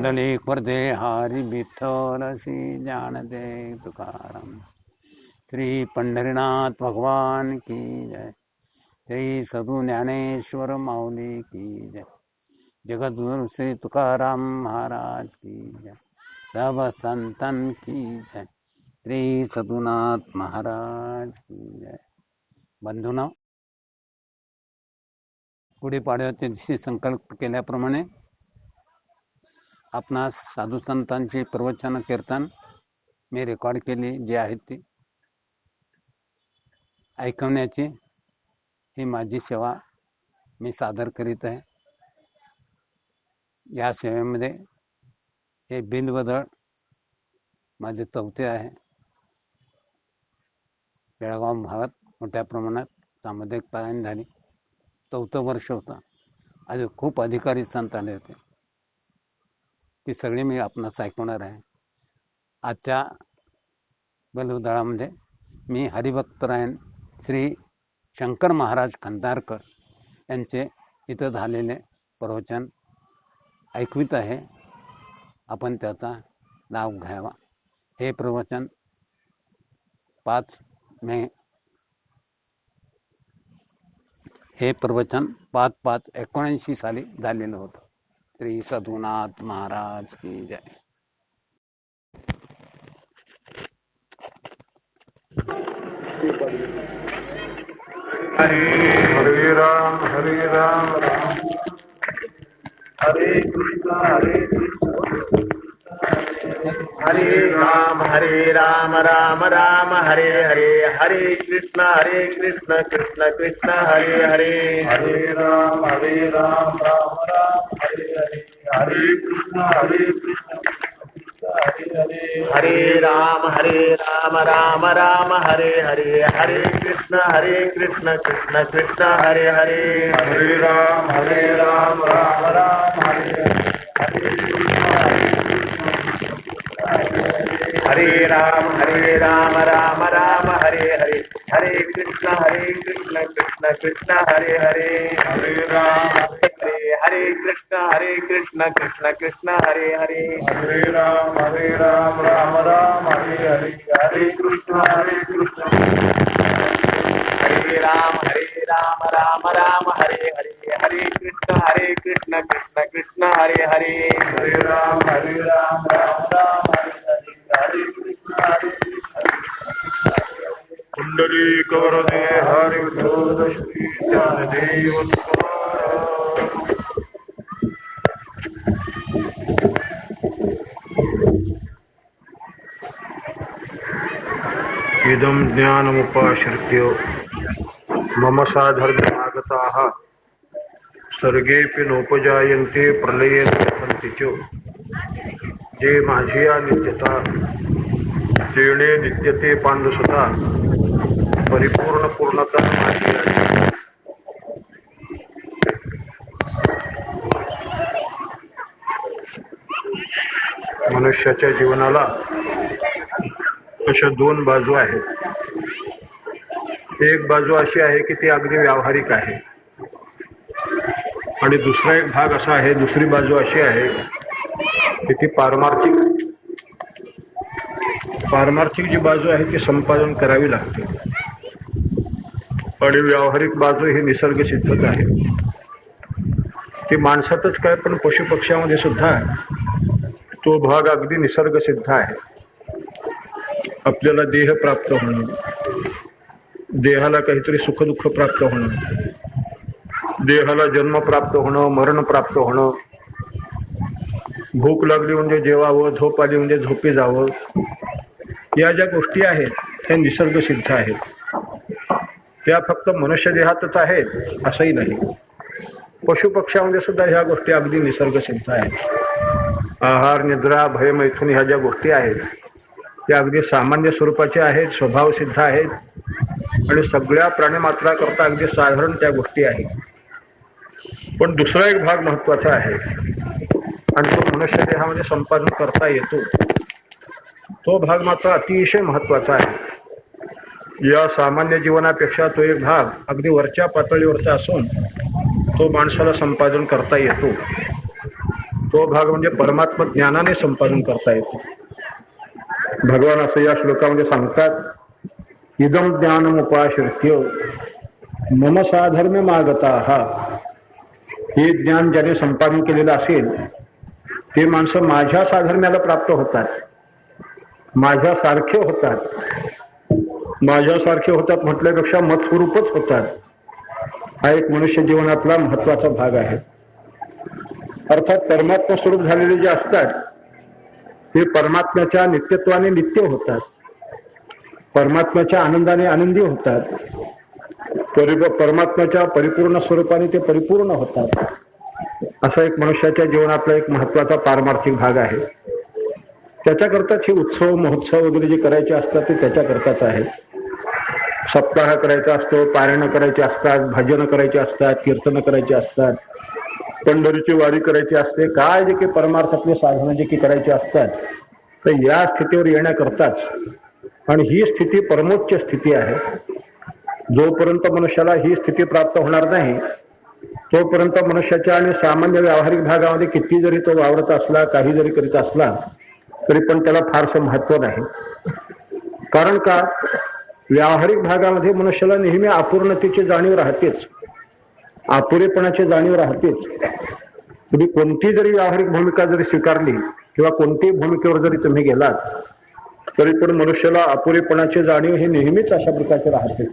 पुंडलिक वर्धे हरी विठ्ठलसी जानते तुकाराम। श्री पंढरीनाथ भगवान की जय। श्री सद्गुरु ज्ञानेश्वर माऊली की जय। जगद्गुरु श्री तुकाराम महाराज की जय। सब संतन की जय। श्री सद्गुरुनाथ महाराज की जय। बंधूंनो, गुढीपाडव्याच्या दिवशी संकल्प केल्याप्रमाणे आपणास साधू संतांची प्रवचन कीर्तन मी रेकॉर्ड केली जी आहेत ती ऐकवण्याची ही माझी सेवा मी सादर करीत आहे। या सेवेमध्ये हे बिलवदळ माझे चौथे आहे। बेळगाव भागात मोठ्या प्रमाणात सामुदायिक पारायण झाली। 4थं वर्ष होता। आज खूप अधिकारी संत आले होते, ती सगळी मी आपणास ऐकवणार आहे। आजच्या बलवदळामध्ये मी हरिभक्तरायण श्री शंकर महाराज खंदारकर यांचे इथं झालेले प्रवचन ऐकवित आहे। आपण त्याचा लाभ घ्यावा। हे प्रवचन 5 मे 5/5/79 साली झालेलं होतं। श्री सद्गुरुनाथ महाराज की जय। हरे राम राम हरे कृष्ण हरे राम राम हरे हरे। हरे कृष्ण कृष्ण कृष्ण हरे हरे। हरे राम राम हरे हरे। हरे कृष्ण कृष्ण हरे राम हरे हरे। हरे कृष्ण कृष्ण कृष्ण हरे हरे। हरे राम हरे हरे। हरे राम हरे हरे। हरे कृष्ण कृष्ण कृष्ण हरे हरे। हरे राम हरे कृष्ण कृष्ण हरे हरे। हरे राम हरे हरे। हरे कृष्ण हरे राम हरे हरे। हरे कृष्ण कृष्ण हरे हरे। हरे राम हरे पुंडलीक वरदे हरि विठ्ठल श्री ज्ञानदेव तुकाराम। इदं ज्ञानमुपाश्रित्य मम साधर्म्यमागताः सर्गेऽपि नोपजायन्ते प्रलये सन्ति च। जे माझी या नित्यता जेणे नित्यते पांडुसुता परिपूर्ण पूर्णता माझी आहे। मनुष्याच्या जीवनाला अशा 2 बाजू आहेत। एक बाजू अशी आहे की ती अगदी व्यावहारिक आहे आणि दुसरा एक भाग असा आहे, दुसरी बाजू अशी आहे की ती पारमार्थिक आहे। पारमार्थिक जी बाजू आहे ती संपादन करावी लागते आणि व्यावहारिक बाजू ही निसर्ग सिद्धच आहे। ती माणसातच काय पण पशुपक्ष्यामध्ये सुद्धा तो भाग अगदी निसर्ग सिद्ध आहे। आपल्याला देह प्राप्त होणं, देहाला काहीतरी सुखदुःख प्राप्त होणं, देहाला जन्म प्राप्त होणं, मरण प्राप्त होणं, भूक लागली म्हणजे जेवावं, झोप आली म्हणजे झोपी जावं, या ज्या गोष्टी आहेत त्या निसर्ग सिद्ध आहेत। त्या फक्त मनुष्य देहातच आहेत असंही नाही, पशुपक्ष्यामध्ये सुद्धा ह्या गोष्टी अगदी निसर्ग सिद्ध आहेत। आहार, निद्रा, भय, मैथुन ह्या ज्या गोष्टी आहेत त्या अगदी सामान्य स्वरूपाच्या आहेत, स्वभाव सिद्ध आहेत आणि सगळ्या प्राणीमात्राकरता अगदी साधारण त्या गोष्टी आहेत। पण दुसरा एक भाग महत्वाचा आहे आणि तो मनुष्य देहामध्ये संपादन करता येतो, तो भाग मात्र अतिशय महत्वाचा आहे। या सामान्य जीवनापेक्षा तो एक भाग अगदी वरच्या पातळीवरचा असून तो माणसाला संपादन करता येतो। तो भाग म्हणजे परमात्मा ज्ञानाने संपादन करता येतो. भगवान असं या श्लोकामध्ये सांगतात, इदम ज्ञानमुपाश्रित्य मम साधर्म्य मागताः. हे ज्ञान ज्याने संपादन केलेलं असेल ते माणसं माझ्या साधर्म्याला प्राप्त होतात, माझ्यासारखे होतात. माझ्यासारखे होतात म्हटल्यापेक्षा मत्स्वरूपच होतात. हा एक मनुष्य जीवनातला महत्वाचा भाग आहे. अर्थात परमात्मा स्वरूप झालेले जे असतात ते परमात्म्याच्या नित्यत्वाने नित्य होतात, परमात्म्याच्या आनंदाने आनंदी होतात, परमात्म्याच्या परिपूर्ण स्वरूपाने ते परिपूर्ण होतात. असा एक मनुष्याच्या जीवनातला एक महत्वाचा पारमार्थिक भाग आहे. त्याच्याकरताच हे उत्सव महोत्सव वगैरे जे करायचे असतात ते त्याच्याकरताच आहे. सप्ताह करायचा असतो, पारायण करायचे असतात, भजन करायचे असतात, कीर्तन करायचे असतात, पंढरीची वारी करायची असते, काय जे काही परमार्थातले साधनं जे काही करायचे असतात तर या स्थितीवर येण्याकरताच. आणि ही स्थिती परमोच्च स्थिती आहे. जोपर्यंत मनुष्याला ही स्थिती प्राप्त होणार नाही तोपर्यंत मनुष्याच्या आणि सामान्य व्यावहारिक भागामध्ये किती जरी तो वावरत असला, काही जरी करीत असला तरी पण त्याला फारसं महत्व नाही. कारण का, व्यावहारिक भागामध्ये मनुष्याला नेहमी अपूर्णतेची जाणीव राहतेच, अपुरेपणाची जाणीव राहतेच. तुम्ही कोणती जरी व्यावहारिक भूमिका जरी स्वीकारली किंवा कोणत्याही भूमिकेवर जरी तुम्ही गेलात तरी पण मनुष्याला अपुरेपणाची जाणीव ही नेहमीच अशा प्रकारची राहते.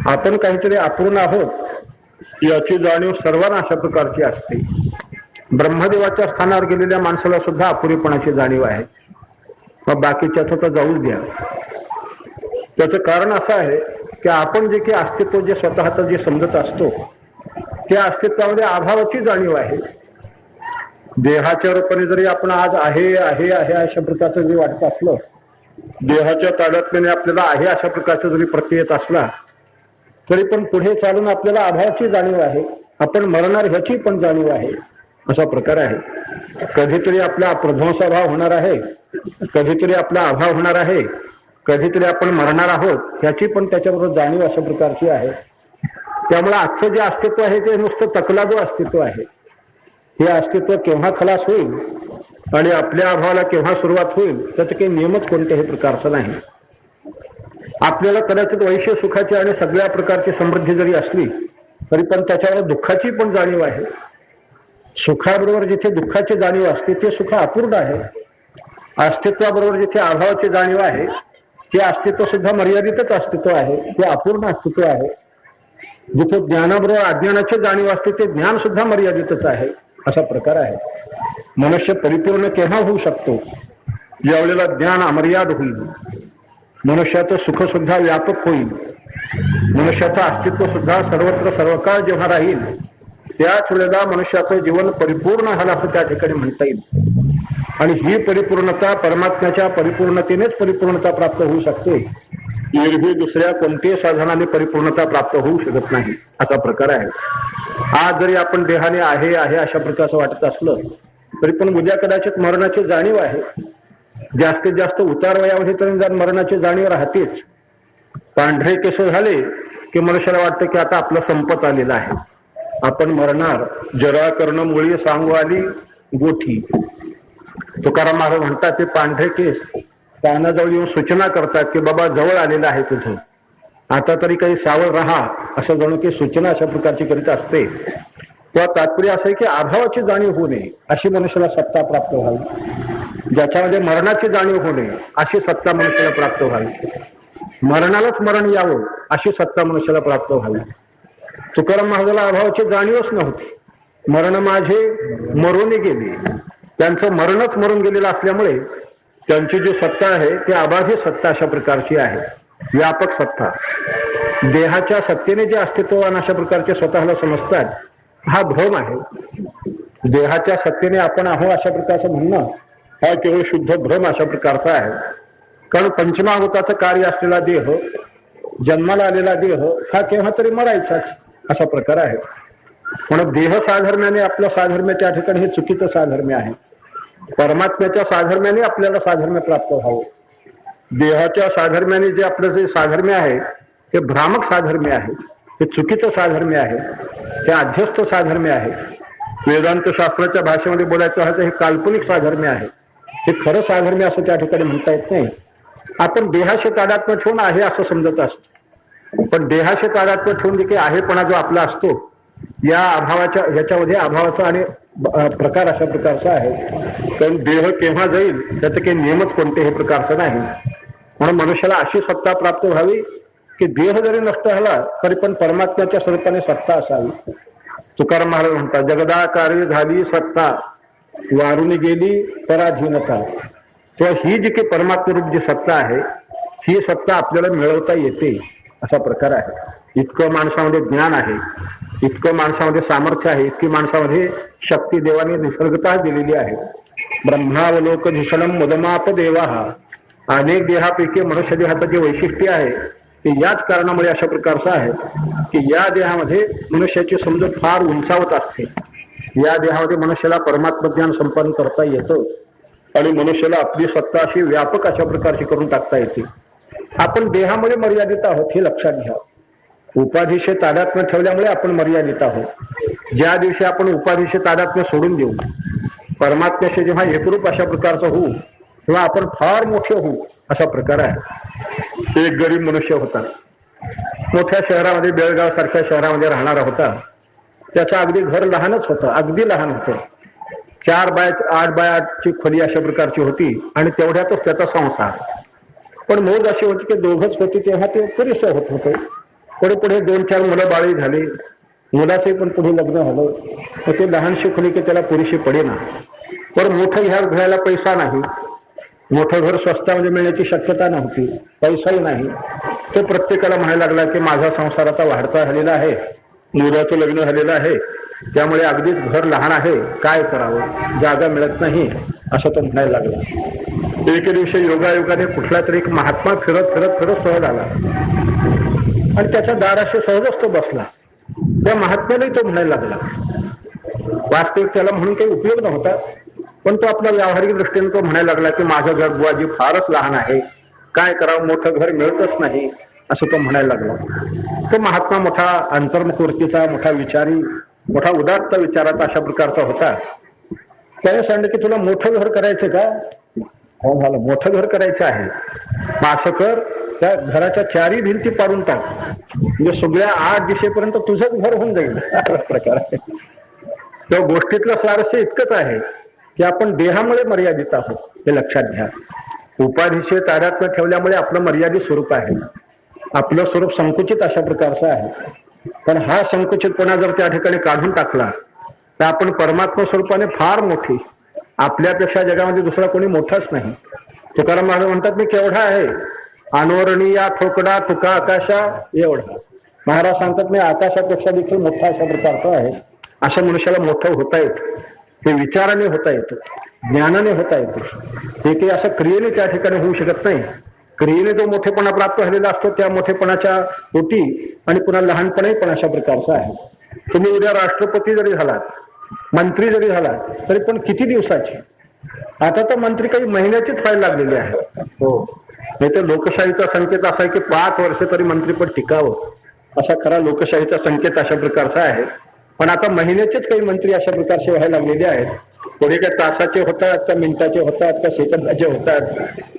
आपण काहीतरी अपूर्ण आहोत याची जाणीव सर्वांना अशा प्रकारची असते. ब्रह्मदेवाच्या स्थानावर गेलेल्या माणसाला सुद्धा अपुरेपणाची जाणीव आहे. मग बाकीच्या तर जाऊच द्या. त्याचं कारण असं आहे की आपण जे काही अस्तित्व जे स्वतःच जे समजत असतो त्या अस्तित्वामध्ये अभावाची जाणीव आहे. देहाच्या रूपाने जरी आपण आज आहे आहे आहे अशा प्रकारचं जरी वाटत असलं, देहाच्या तादात्म्याने आपल्याला आहे अशा प्रकारचा जरी प्रत्यय येत असला तरी पण पुढे चालून आपल्याला अभावाची जाणीव आहे, आपण मरणार ह्याची पण जाणीव आहे. असा प्रकार आहे. कधीतरी आपला प्रध्वंसाभाव होणार आहे, कधीतरी आपला अभाव होणार आहे, कधीतरी आपण मरणार आहोत ह्याची पण त्याच्याबरोबर जाणीव अशा प्रकारची आहे. त्यामुळे आजचं जे अस्तित्व आहे ते नुसतं तकलादू अस्तित्व आहे. हे अस्तित्व केव्हा खलास होईल आणि आपल्या अभावाला केव्हा सुरुवात होईल त्याचं काही नियमच कोणत्याही प्रकारचा नाही. आपल्याला कदाचित वैश्य सुखाची आणि सगळ्या प्रकारची समृद्धी जरी असली तरी पण त्याच्यावर दुःखाची पण जाणीव आहे. सुखाबरोबर जिथे दुःखाची जाणीव असते ते सुख अपूर्ण आहे. अस्तित्वाबरोबर जिथे अभावाची जाणीव आहे ते अस्तित्व सुद्धा मर्यादितच अस्तित्व आहे, ते अपूर्ण अस्तित्व आहे. जिथे ज्ञानाबरोबर अज्ञानाची जाणीव असते ते ज्ञान सुद्धा मर्यादितच आहे. असा प्रकार आहे. मनुष्य परिपूर्ण केव्हा होऊ शकतो, ज्यावेळेला ज्ञान अमर्याद होईल, मनुष्याचं सुख सुद्धा व्यापक होईल, मनुष्याचं अस्तित्व सुद्धा सर्वत्र सर्वकाळ जेव्हा राहील त्याच वेळेला मनुष्याचं जीवन परिपूर्ण झालं असं त्या ठिकाणी म्हणता येईल. आणि ही परिपूर्णता परमात्म्याच्या परिपूर्णतेनेच परिपूर्णता प्राप्त होऊ शकते. एरवी दुसऱ्या कोणत्याही साधनाने परिपूर्णता प्राप्त होऊ शकत नाही. असा प्रकार आहे. आज जरी आपण देहाने आहे आहे अशा प्रकारचं वाटत असलं तरी पण उद्या कदाचित मरणाची जाणीव आहे. जास्तीत जास्त उतार वयामध्ये तरी मरणाची जाणीव राहतेच. पांढरे केस झाले की मनुष्याला वाटतं की आता आपलं संपत आलेलं आहे, आपण मरणार. जरा कर्ण मुळी सांगू आली गोठी. तुकाराम महाराज म्हणतात ते पांढरे केस कानाजवळ येऊन सूचना करतात की बाबा जवळ आलेलं आहे तुझं, आता तरी काही सावध राहा, असं जणू की सूचना अशा प्रकारची करीत असते. तेव्हा तात्पर्य असं आहे की अभावाची जाणीव होऊ नये अशी मनुष्याला सत्ता प्राप्त व्हावी. ज्याच्यामध्ये मरणाची जाणीव होऊ नये अशी सत्ता मनुष्याला प्राप्त व्हावी. मरणालाच मरण यावं अशी सत्ता मनुष्याला प्राप्त व्हावी. तुकाराम महाराजाला अभावाची जाणीवच नव्हती. मरण माझे मरून गेले, त्यांचं मरणच मरून गेलेलं असल्यामुळे त्यांची जी सत्ता आहे ती अबाधी सत्ता अशा प्रकारची आहे, व्यापक सत्ता. देहाच्या सत्तेने जे अस्तित्ववान अशा प्रकारचे स्वतःला समजतात हा भ्रम आहे. देहाच्या सत्तेने आपण आहो अशा प्रकारचं म्हणणं हा केवळ शुद्ध भ्रम अशा प्रकारचा आहे. कारण पंचमाभूताचं कार्य असलेला देह, जन्माला आलेला देह हा केव्हा तरी मरायचाच असा प्रकार आहे. म्हणून देह साधर्म्याने आपलं साधर्म्य त्या ठिकाणी हे चुकीचं साधर्म्य आहे. परमात्म्याच्या साधर्म्याने आपल्याला साधर्म्य प्राप्त व्हावं. देहाच्या साधर्म्याने जे आपलं जे साधर्म्य आहे ते भ्रामक साधर्म्य आहे, हे चुकीचं साधर्म्य आहे, हे अध्यस्त साधर्म्य आहे. वेदांत शास्त्राच्या भाषेमध्ये बोलायचं आहे तर हे काल्पनिक साधर्म्य आहे, हे खरं साधर्म्य असं त्या ठिकाणी म्हणता येत नाही. आपण देहाशी तादात्म्य ठेवून आहे असं समजत असतो, पण देहाशी तादात्म्य ठेवून जे काही आहेपणा जो आपला असतो या अभावाच्या ह्याच्यामध्ये अभावाचा आणि प्रकार अशा प्रकारचा आहे. कारण देह केव्हा जाईल त्याचं काही नियमच कोणत्याही प्रकारचं नाही. म्हणून मनुष्याला अशी सत्ता प्राप्त व्हावी की देह जरी नष्ट झाला तरी पण परमात्म्याच्या स्वरूपाने सत्ता असावी. तुकाराम महाराज म्हणतात, जगदाकारी झाली सत्ता वारून गेली पराधीनता. तेव्हा ही जी काही परमात्मरूप जी सत्ता आहे ही सत्ता आपल्याला मिळवता येते असा प्रकार आहे. इतकं माणसामध्ये ज्ञान आहे, इतकं माणसामध्ये सामर्थ्य आहे, इतकी माणसामध्ये शक्ती देवाने निसर्गता दिलेली आहे. ब्रह्मावलोक धुषणम मुदमाप देवा, अनेक देहापैकी मनुष्य देहाचं जे वैशिष्ट्य आहे ते याच कारणामुळे अशा प्रकारचं आहे की या देहामध्ये मनुष्याची समजूत फार उंचावत असते. या देहामध्ये मनुष्याला परमात्म ज्ञान संपादन करता येतं आणि मनुष्याला आपली सत्ता अशी व्यापक अशा प्रकारची करून टाकता येते. आपण देहामध्ये मर्यादित आहोत हे लक्षात घ्या. उपाधीशी तादात्म्य ठेवल्यामुळे आपण मर्यादित आहोत. ज्या दिवशी आपण उपाधीशी तादात्म्य सोडून देऊ, परमात्म्याशी जेव्हा एकरूप अशा प्रकारचं होऊ तेव्हा आपण फार मोठे होऊ असा प्रकार आहे. एक गरीब मनुष्य होता, मोठ्या शहरामध्ये बेळगाव सारख्या शहरामध्ये राहणारा होता. त्याचं अगदी घर लहानच होतं, अगदी लहान होतं. 4x8x8 खोली अशा प्रकारची होती आणि तेवढ्यातच त्याचा संसार. पण मौज अशी होती की दोघच होती तेव्हा ते पुरेसं होत होतं. पुढे पुढे 2-4 मुलं बाळी झाली, मुलाचे पण पुढे लग्न झालं, तर ते लहानशी खोली की त्याला पुरेशी पडेना. पण मोठं घ्यायला पैसा नाही, मोठं घर स्वस्तामध्ये मिळण्याची शक्यता नव्हती, पैसाही नाही. तो प्रत्येकाला म्हणायला लागला की माझा संसार आता वाढता झालेला आहे, मुलाचं लग्न झालेलं आहे, त्यामुळे अगदीच घर लहान आहे, काय करावं, जागा मिळत नाही असं तो म्हणायला लागला. एके दिवशी योगायोगाने कुठला तरी एक महात्मा फिरत फिरत फिरत सहज आला आणि त्याच्या दाराशी सहजच तो बसला. त्या महात्म्यालाही तो म्हणायला लागला. वास्तविक त्याला म्हणून काही उपयोग नव्हता, पण तो आपल्या व्यावहारिक दृष्टीने तो म्हणायला लागला की माझं घर बुवाजी फारच लहान आहे, काय करावं, मोठं घर मिळतच नाही असं तो म्हणायला लागला. तो महात्मा मोठा अंतर्मुखवृत्तीचा, मोठा विचारी, मोठा उदात्त विचाराचा अशा प्रकारचा होता. त्याने सांगितलं की तुला मोठं घर करायचं का? हो झालं, मोठं घर करायचं आहे. असं कर, त्या घराच्या 4ही भिंती पाडून टाक, म्हणजे सगळ्या 8 दिशेपर्यंत तुझंच घर होऊन जाईल असा प्रकार आहे. त्या गोष्टीतलं स्वारस्य इतकंच आहे की आपण देहामुळे मर्यादित आहोत हे लक्षात घ्या. उपाधीशी तादात्म्य ठेवल्यामुळे आपलं मर्यादित स्वरूप आहे, आपलं स्वरूप संकुचित अशा प्रकारचं आहे. पण हा संकुचितपणा जर त्या ठिकाणी काढून टाकला तर आपण परमात्मा स्वरूपाने फार मोठी, आपल्यापेक्षा जगामध्ये दुसरा कोणी मोठाच नाही. तुकाराम महाराज म्हणतात मी केवढा आहे, अनोरणीया ठोकडा तुका आकाशा एवढा. महाराज सांगतात मी आकाशापेक्षा देखील मोठा अशा प्रकारचा आहे. अशा मनुष्याला मोठं होता येतं, ते विचाराने होता येतं, ज्ञानाने होता येतं. हे काही असं क्रियेने त्या ठिकाणी होऊ शकत नाही. क्रियेने जो मोठेपणा प्राप्त झालेला असतो त्या मोठेपणाच्या पोटी आणि पुन्हा लहानपणही पण अशा प्रकारचा आहे. तुम्ही उद्या राष्ट्रपती जरी झालात, मंत्री जरी झालात तरी पण किती दिवसाचे? आता तर मंत्री काही महिन्याचीच व्हायला लागलेली आहे. हो, नाही तर लोकशाहीचा संकेत असा आहे की 5 वर्ष तरी मंत्रीपद टिकावं, असा खरा लोकशाहीचा संकेत अशा प्रकारचा आहे. पण आता महिन्याचेच काही मंत्री अशा प्रकारचे व्हायला लागलेले आहेत. पुढे काय तासाचे होतात का मिनिटाचे होतात का सेकंदाचे होतात,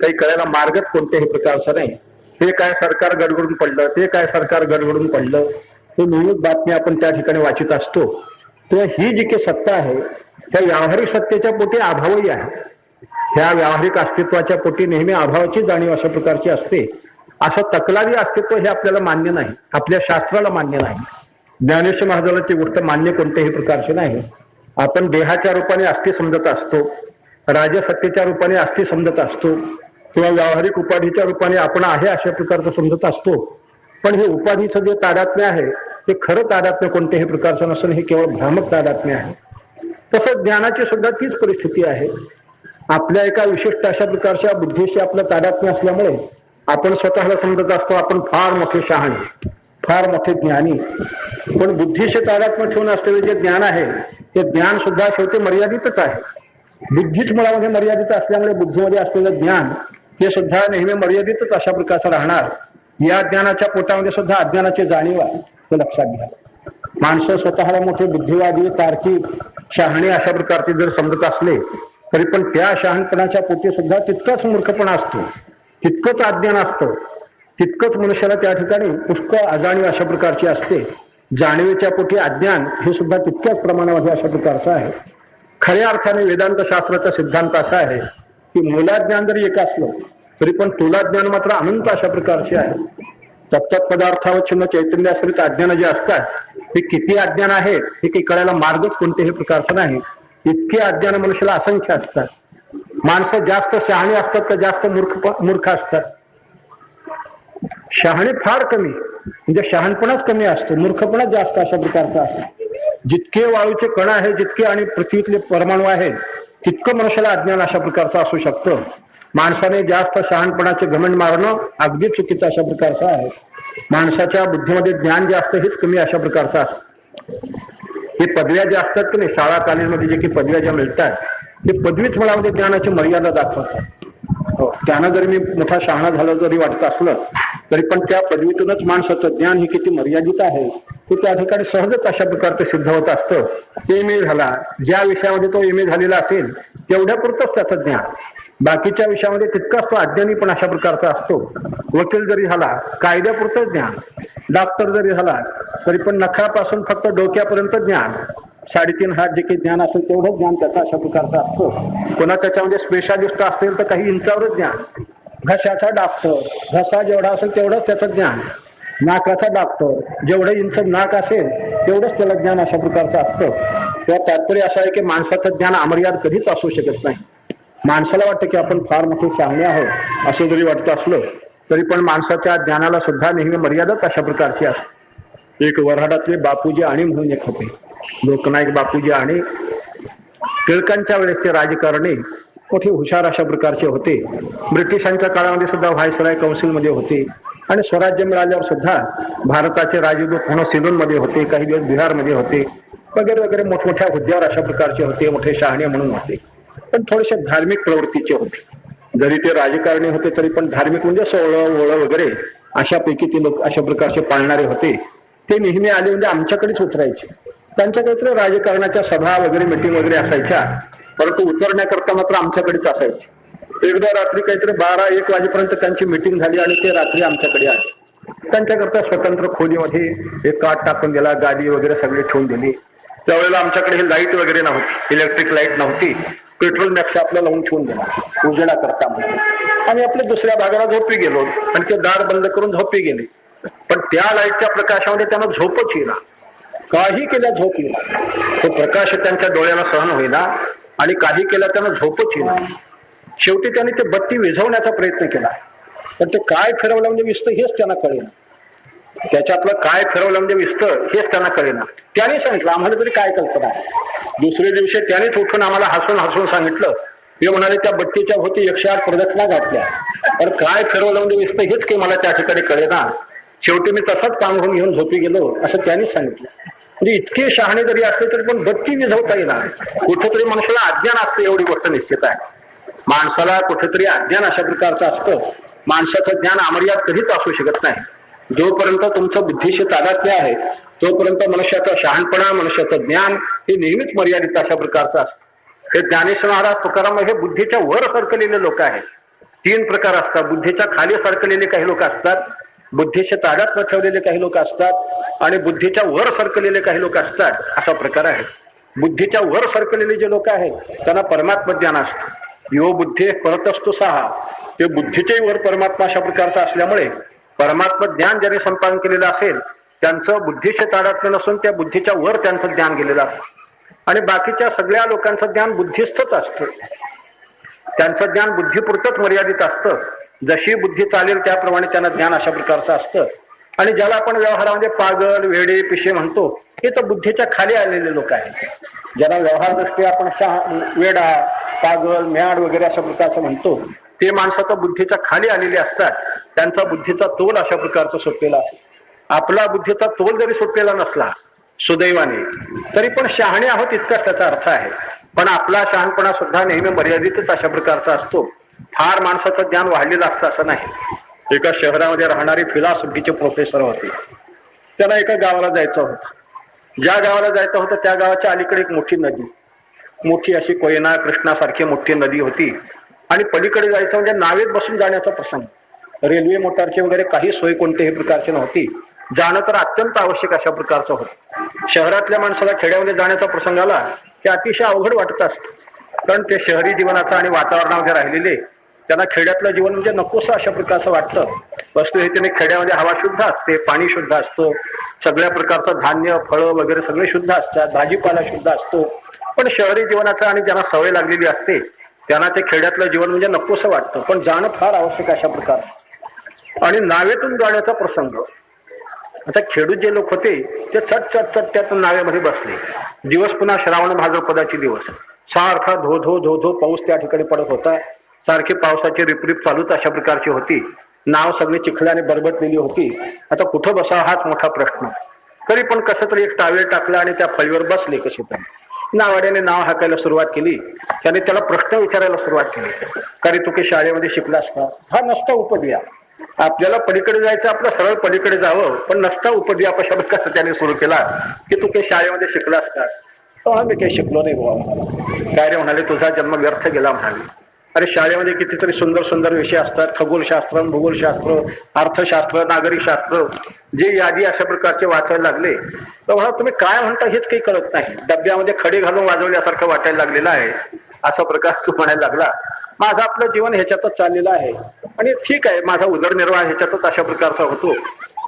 काही कळायला मार्गच कोणत्याही प्रकारचा नाही. हे काय सरकार गडबडून पडलं, ते काय सरकार गडबडून पडलं, हे नेहमीच बातमी आपण त्या ठिकाणी वाचित असतो. तेव्हा ही जी काही सत्ता आहे त्या व्यावहारिक सत्तेच्या पोटी अभावही आहे. ह्या व्यावहारिक अस्तित्वाच्या पोटी नेहमी अभावाची जाणीव अशा प्रकारची असते. असं तकलादी अस्तित्व हे आपल्याला मान्य नाही, आपल्या शास्त्राला मान्य नाही. ज्ञानेश्वर महाराजाला ती गोष्ट मान्य कोणत्याही प्रकारची नाही. आपण देहाच्या रूपाने अस्थि समजत असतो, राजसत्तेच्या रूपाने अस्थि समजत असतो, किंवा व्यावहारिक उपाधीच्या रूपाने आपण आहे अशा प्रकारचं समजत असतो. पण हे उपाधीचं जे तादात्म्य आहे ते खरं तादात्म्य कोणत्याही प्रकारचं नसून हे केवळ भ्रामक तादात्म्य आहे. तसंच ज्ञानाची सुद्धा तीच परिस्थिती आहे. आपल्या एका विशिष्ट अशा प्रकारच्या बुद्धीशी आपलं तादात्म्य असल्यामुळे आपण स्वतःला समजत असतो आपण फार मोठे शहाणे, फार मोठे ज्ञानी. पण बुद्धीशी तादात्म्य ठेवून असलेले जे ज्ञान आहे ते ज्ञान सुद्धा शेवटी मर्यादितच आहे. बुद्धीच मुळामध्ये मर्यादित असल्यामुळे बुद्धीमध्ये असलेलं ज्ञान हे सुद्धा नेहमी मर्यादितच अशा प्रकारचं राहणार. या ज्ञानाच्या पोटामध्ये सुद्धा अज्ञानाची जाणीव आहे, हे लक्षात घ्या. माणसं स्वतःला मोठे बुद्धिवादी, तार्किक शहाणे अशा प्रकारचे जर समजत असले तरी पण त्या शहाणपणाच्या पोटी सुद्धा तितकाच मूर्खपणा असतो, तितकंच अज्ञान असतं, तितकंच मनुष्याला त्या ठिकाणी पुष्कळ अजाणीव अशा प्रकारची असते. जाणीवेच्या पोटी अज्ञान हे सुद्धा तितक्याच प्रमाणामध्ये अशा प्रकारचं आहे. खऱ्या अर्थाने वेदांत शास्त्राचा सिद्धांत असा आहे की मूलाज्ञान जरी एक असलं तरी पण तुलाज्ञान मात्र अनंत अशा प्रकारचे आहे. तत्त पदार्थावच्छिन्न चैतन्याश्रित अज्ञान जे असतात ते किती अज्ञान आहेत हे काही कळायला मार्गच कोणत्याही प्रकारचा नाही. इतके अज्ञान मनुष्याला असंख्य असतात. माणसं जास्त शहाणी असतात तर जास्त मूर्ख असतात. शहाणे फार कमी, म्हणजे शहाणपणाच कमी असतो, मूर्खपणाच जास्त अशा प्रकारचा असतो. जितके वाळूचे कण आहे, जितके आणि पृथ्वीतले परमाणू आहेत, तितकं मनुष्याला अज्ञान अशा प्रकारचं असू शकतं. माणसाने जास्त शहाणपणाचे घमंड मारणं अगदी चुकीचं अशा प्रकारचं आहे. माणसाच्या बुद्धीमध्ये ज्ञान जे असतं हेच कमी अशा प्रकारचं असतं. हे पदव्या ज्या असतात की नाही, शाळा कॉलेजमध्ये जे काही पदव्या ज्या मिळतात ते पदवीच मुळामध्ये ज्ञानाची मर्यादा दाखवतात. त्यानं जरी मी मोठा शहाणा झालं जरी वाटत असलं तरी पण त्या पदवीतूनच माणसाचं ज्ञान हे किती मर्यादित आहे ते त्या ठिकाणी सहजच अशा प्रकारचं सिद्ध होत असतं. एम ए झाला, ज्या विषयामध्ये तो एम ए झालेला असेल तेवढ्या पुरतच त्याचं ज्ञान, बाकीच्या विषयामध्ये तितकाच तो अज्ञानी पण अशा प्रकारचा असतो. वकील जरी झाला कायद्यापुरतं ज्ञान, डॉक्टर जरी झाला तरी पण नखापासून फक्त डोक्यापर्यंत ज्ञान, 3.5 हात जे काही ज्ञान असेल तेवढंच ज्ञान त्याचा अशा प्रकारचं असतं. कोणा त्याच्यामध्ये स्पेशालिस्ट असेल तर काही इंचावरच ज्ञान, घशाचा डॉक्टर घसा जेवढा असेल तेवढंच त्याचं ज्ञान, नाकाचा डॉक्टर जेवढं इंच नाक असेल तेवढंच त्याला ज्ञान अशा प्रकारचं असतं. तेव्हा तात्पर्य असं आहे की माणसाचं ज्ञान अमर्याद कधीच असू शकत नाही. माणसाला वाटतं की आपण फार मोठे शहाणे आहोत असं जरी वाटत असलं तरी पण माणसाच्या ज्ञानाला सुद्धा नेहमी मर्यादाच अशा प्रकारची असते. एक वऱ्हाडातले बापूजी आणि म्हणून एक होते, लोकनायक बापूजी आणि. टिळकांच्या वेळेसचे राजकारणी मोठे हुशार अशा प्रकारचे होते. ब्रिटिशांच्या काळामध्ये सुद्धा व्हायसराय काउन्सिलमध्ये होते आणि स्वराज्य मिळाल्यावर सुद्धा भारताचे राजदूत म्हणून सिलोनमध्ये होते, काही दिवस बिहारमध्ये होते, वगैरे वगैरे मोठमोठ्या हुद्द्यावर अशा प्रकारचे होते. मोठे शहाणे म्हणून होते, पण थोडेसे धार्मिक प्रवृत्तीचे होते. जरी ते राजकारणी होते तरी पण धार्मिक म्हणजे सोहळं ओळं वगैरे अशापैकी ते लोक अशा प्रकारचे पाळणारे होते. ते नेहमी आले म्हणजे आमच्याकडेच उतरायचे. त्यांच्या काहीतरी राजकारणाच्या सभा वगैरे मिटिंग वगैरे असायच्या, परंतु उतरण्याकरता मात्र आमच्याकडेच असायचे. एकदा रात्री काहीतरी 12-1 वाजेपर्यंत त्यांची मिटिंग झाली आणि ते रात्री आमच्याकडे आले. त्यांच्याकरता स्वतंत्र खोलीमध्ये एक काट टाकून दिला, गादी वगैरे सगळे ठेवून दिली. त्यावेळेला आमच्याकडे हे लाईट वगैरे नव्हती, इलेक्ट्रिक लाईट नव्हती, पेट्रोल मॅक्स आपल्याला लावून ठेवून दिला उजेडा करता म्हणून. आणि आपल्या दुसऱ्या भागाला झोपी गेलो आणि ते दार बंद करून झोपी गेले. पण त्या लाईटच्या प्रकाशामध्ये त्यांना झोपच येईना, काही केल्या झोप येईना. तो प्रकाश त्यांच्या डोळ्याला सहन होईना आणि काही केल्या त्यांना झोपच येईना. शेवटी त्यांनी ते बत्ती विझवण्याचा प्रयत्न केला, पण ते काय फिरवलं म्हणजे विसतं हेच त्यांना कळेना. त्याच्यातलं काय फिरवलं म्हणजे विसतं हेच त्यांना कळेना. त्याने सांगितलं, आम्हाला तरी काय कल्पना आहे. दुसऱ्या दिवशी त्यानेच उठून आम्हाला हसून हसून सांगितलं. ते म्हणाले त्या बत्तीच्या भोवती 108 प्रदक्षिणा घातल्या, तर काय फिरवलं म्हणजे विसतं हेच काही मला त्या ठिकाणी कळेना. शेवटी मी तसंच पांघरून घेऊन झोपी गेलो असं त्यांनी सांगितलं. म्हणजे इतके शहाणे जरी असले तरी पण बत्ती विझवता येणार. कुठेतरी मनुष्याला अज्ञान असतं एवढी गोष्ट निश्चित आहे. माणसाला कुठेतरी अज्ञान अशा प्रकारचं असतं. माणसाचं ज्ञान अमर्याद कधीच असू शकत नाही. जोपर्यंत तुमचं बुद्धीशी तादात्म्य आहे तोपर्यंत मनुष्याचा शहाणपणा, मनुष्याचं ज्ञान हे नेहमीच मर्यादित अशा प्रकारचं असतं. हे ज्ञानेश्वर महाराज तुकाराम हे बुद्धीच्या वर सरकलेले लोक आहेत. 3 प्रकार असतात. बुद्धीच्या खाली सरकलेले काही लोक असतात, बुद्धीच्या तादात्म्य ठेवलेले काही लोक असतात आणि बुद्धीच्या वर सरकलेले काही लोक असतात, असा प्रकार आहे. बुद्धीच्या वर सरकलेले जे लोक आहेत त्यांना परमात्म ज्ञान असतं. यो बुद्धी परतस्तु सहा, ते बुद्धीच्याही वर परमात्मा अशा प्रकारचा असल्यामुळे परमात्म ज्ञान ज्याने संपादन केलेलं असेल त्यांचं बुद्धीचे तादात्म्य नसून त्या बुद्धीच्या वर त्यांचं ज्ञान गेलेलं असतं. आणि बाकीच्या सगळ्या लोकांचं ज्ञान बुद्धिस्थच असतं. त्यांचं ज्ञान बुद्धीपुरतच मर्यादित असतं. जशी बुद्धी चालेल त्याप्रमाणे त्यांना ज्ञान अशा प्रकारचं असतं. आणि ज्याला आपण व्यवहारामध्ये पागल, वेडे, पिशे म्हणतो हे तर बुद्धीच्या खाली आलेले लोक आहेत. ज्याला व्यवहार दृष्टी आपण वेडा, पागल, म्याड वगैरे अशा प्रकारचं म्हणतो ते माणसं तर बुद्धीच्या खाली आलेली असतात. त्यांचा बुद्धीचा तोल अशा प्रकारचा सुटलेला असतो. आपला बुद्धीचा तोल जरी सुटलेला नसला सुदैवाने तरी पण शहाणे आहोत इतकाच त्याचा अर्थ आहे. पण आपला शहाणपणा सुद्धा नेहमी मर्यादितच अशा प्रकारचा असतो. फार माणसाचं ज्ञान वाढलेलं असतं असं नाही. एका शहरामध्ये राहणारे फिलॉसॉफीचे प्रोफेसर होते. त्याला एका गावाला जायचं होतं. ज्या गावाला जायचं होतं त्या गावाच्या अलीकडे एक मोठी नदी, मोठी अशी कोयना कृष्णासारखी मोठी नदी होती आणि पलीकडे जायचं म्हणजे नावेत बसून जाण्याचा प्रसंग. रेल्वे मोटारची वगैरे काही सोय कोणत्याही प्रकारची नव्हती. जाणं तर अत्यंत आवश्यक अशा प्रकारचं होतं. शहरातल्या माणसाला खेड्यामध्ये जाण्याचा प्रसंग आला की अतिशय अवघड वाटत असतं, कारण ते शहरी जीवनाचं आणि वातावरणामध्ये राहिलेले त्यांना खेड्यातलं जीवन म्हणजे नकोसं अशा प्रकारचं वाटतं. वस्तुस्थितीने खेड्यामध्ये हवा शुद्ध असते, पाणी शुद्ध असतं, सगळ्या प्रकारचं धान्य फळं वगैरे सगळे शुद्ध असतात, भाजीपाला शुद्ध असतो. पण शहरी जीवनाचं आणि ज्यांना सवय लागलेली असते त्यांना ते खेड्यातलं जीवन म्हणजे नकोसं वाटतं, पण जाणं फार आवश्यक अशा प्रकारचं. आणि नावेतून जाण्याचा प्रसंग. आता खेडूत जे लोक होते ते चट चट चट त्यातून नावेमध्ये बसले. दिवस पुन्हा श्रावण भाद्रपदाचे दिवस, सारखा धो धो धो धो पाऊस त्या ठिकाणी पडत होता. सारखी पावसाची रिपरिप चालूच अशा प्रकारची होती. नाव सगळी चिखलाने बरबटलेली होती. आता कुठं बसावं हाच मोठा प्रश्न. तरी पण कसं तरी एक टावेल टाकला आणि त्या फळीवर बसले कसे तरी. नावाड्याने नाव हाकायला सुरुवात केली. त्याने त्याला प्रश्न विचारायला सुरुवात केली. का रे तू काही शाळेमध्ये शिकलास का? हा नसता उपद्व्या. आपल्याला पलीकडे जायचं, आपलं सरळ पलीकडे जावं, पण नसता उपद्व्याप अशा प्रकारचा त्याने सुरू केला की तू काही शाळेमध्ये शिकलास का? तो मी काही शिकलो नाही बाबा. काय रे म्हणाले, तुझा जन्म व्यर्थ गेला म्हणाले. अरे शाळेमध्ये कितीतरी सुंदर सुंदर विषय असतात, खगोलशास्त्र, भूगोलशास्त्र, अर्थशास्त्र, नागरिकशास्त्र, जे यादी अशा प्रकारचे वाचायला लागले तर म्हणा तुम्ही काय म्हणता हेच काही कळत नाही. डब्यामध्ये खडे घालून वाजवल्यासारखं वाटायला लागलेलं आहे असा प्रकार तू म्हणायला लागला. माझं आपलं जीवन ह्याच्यातच चाललेलं आहे आणि ठीक आहे, माझा उदरनिर्वाह ह्याच्यातच अशा प्रकारचा होतो.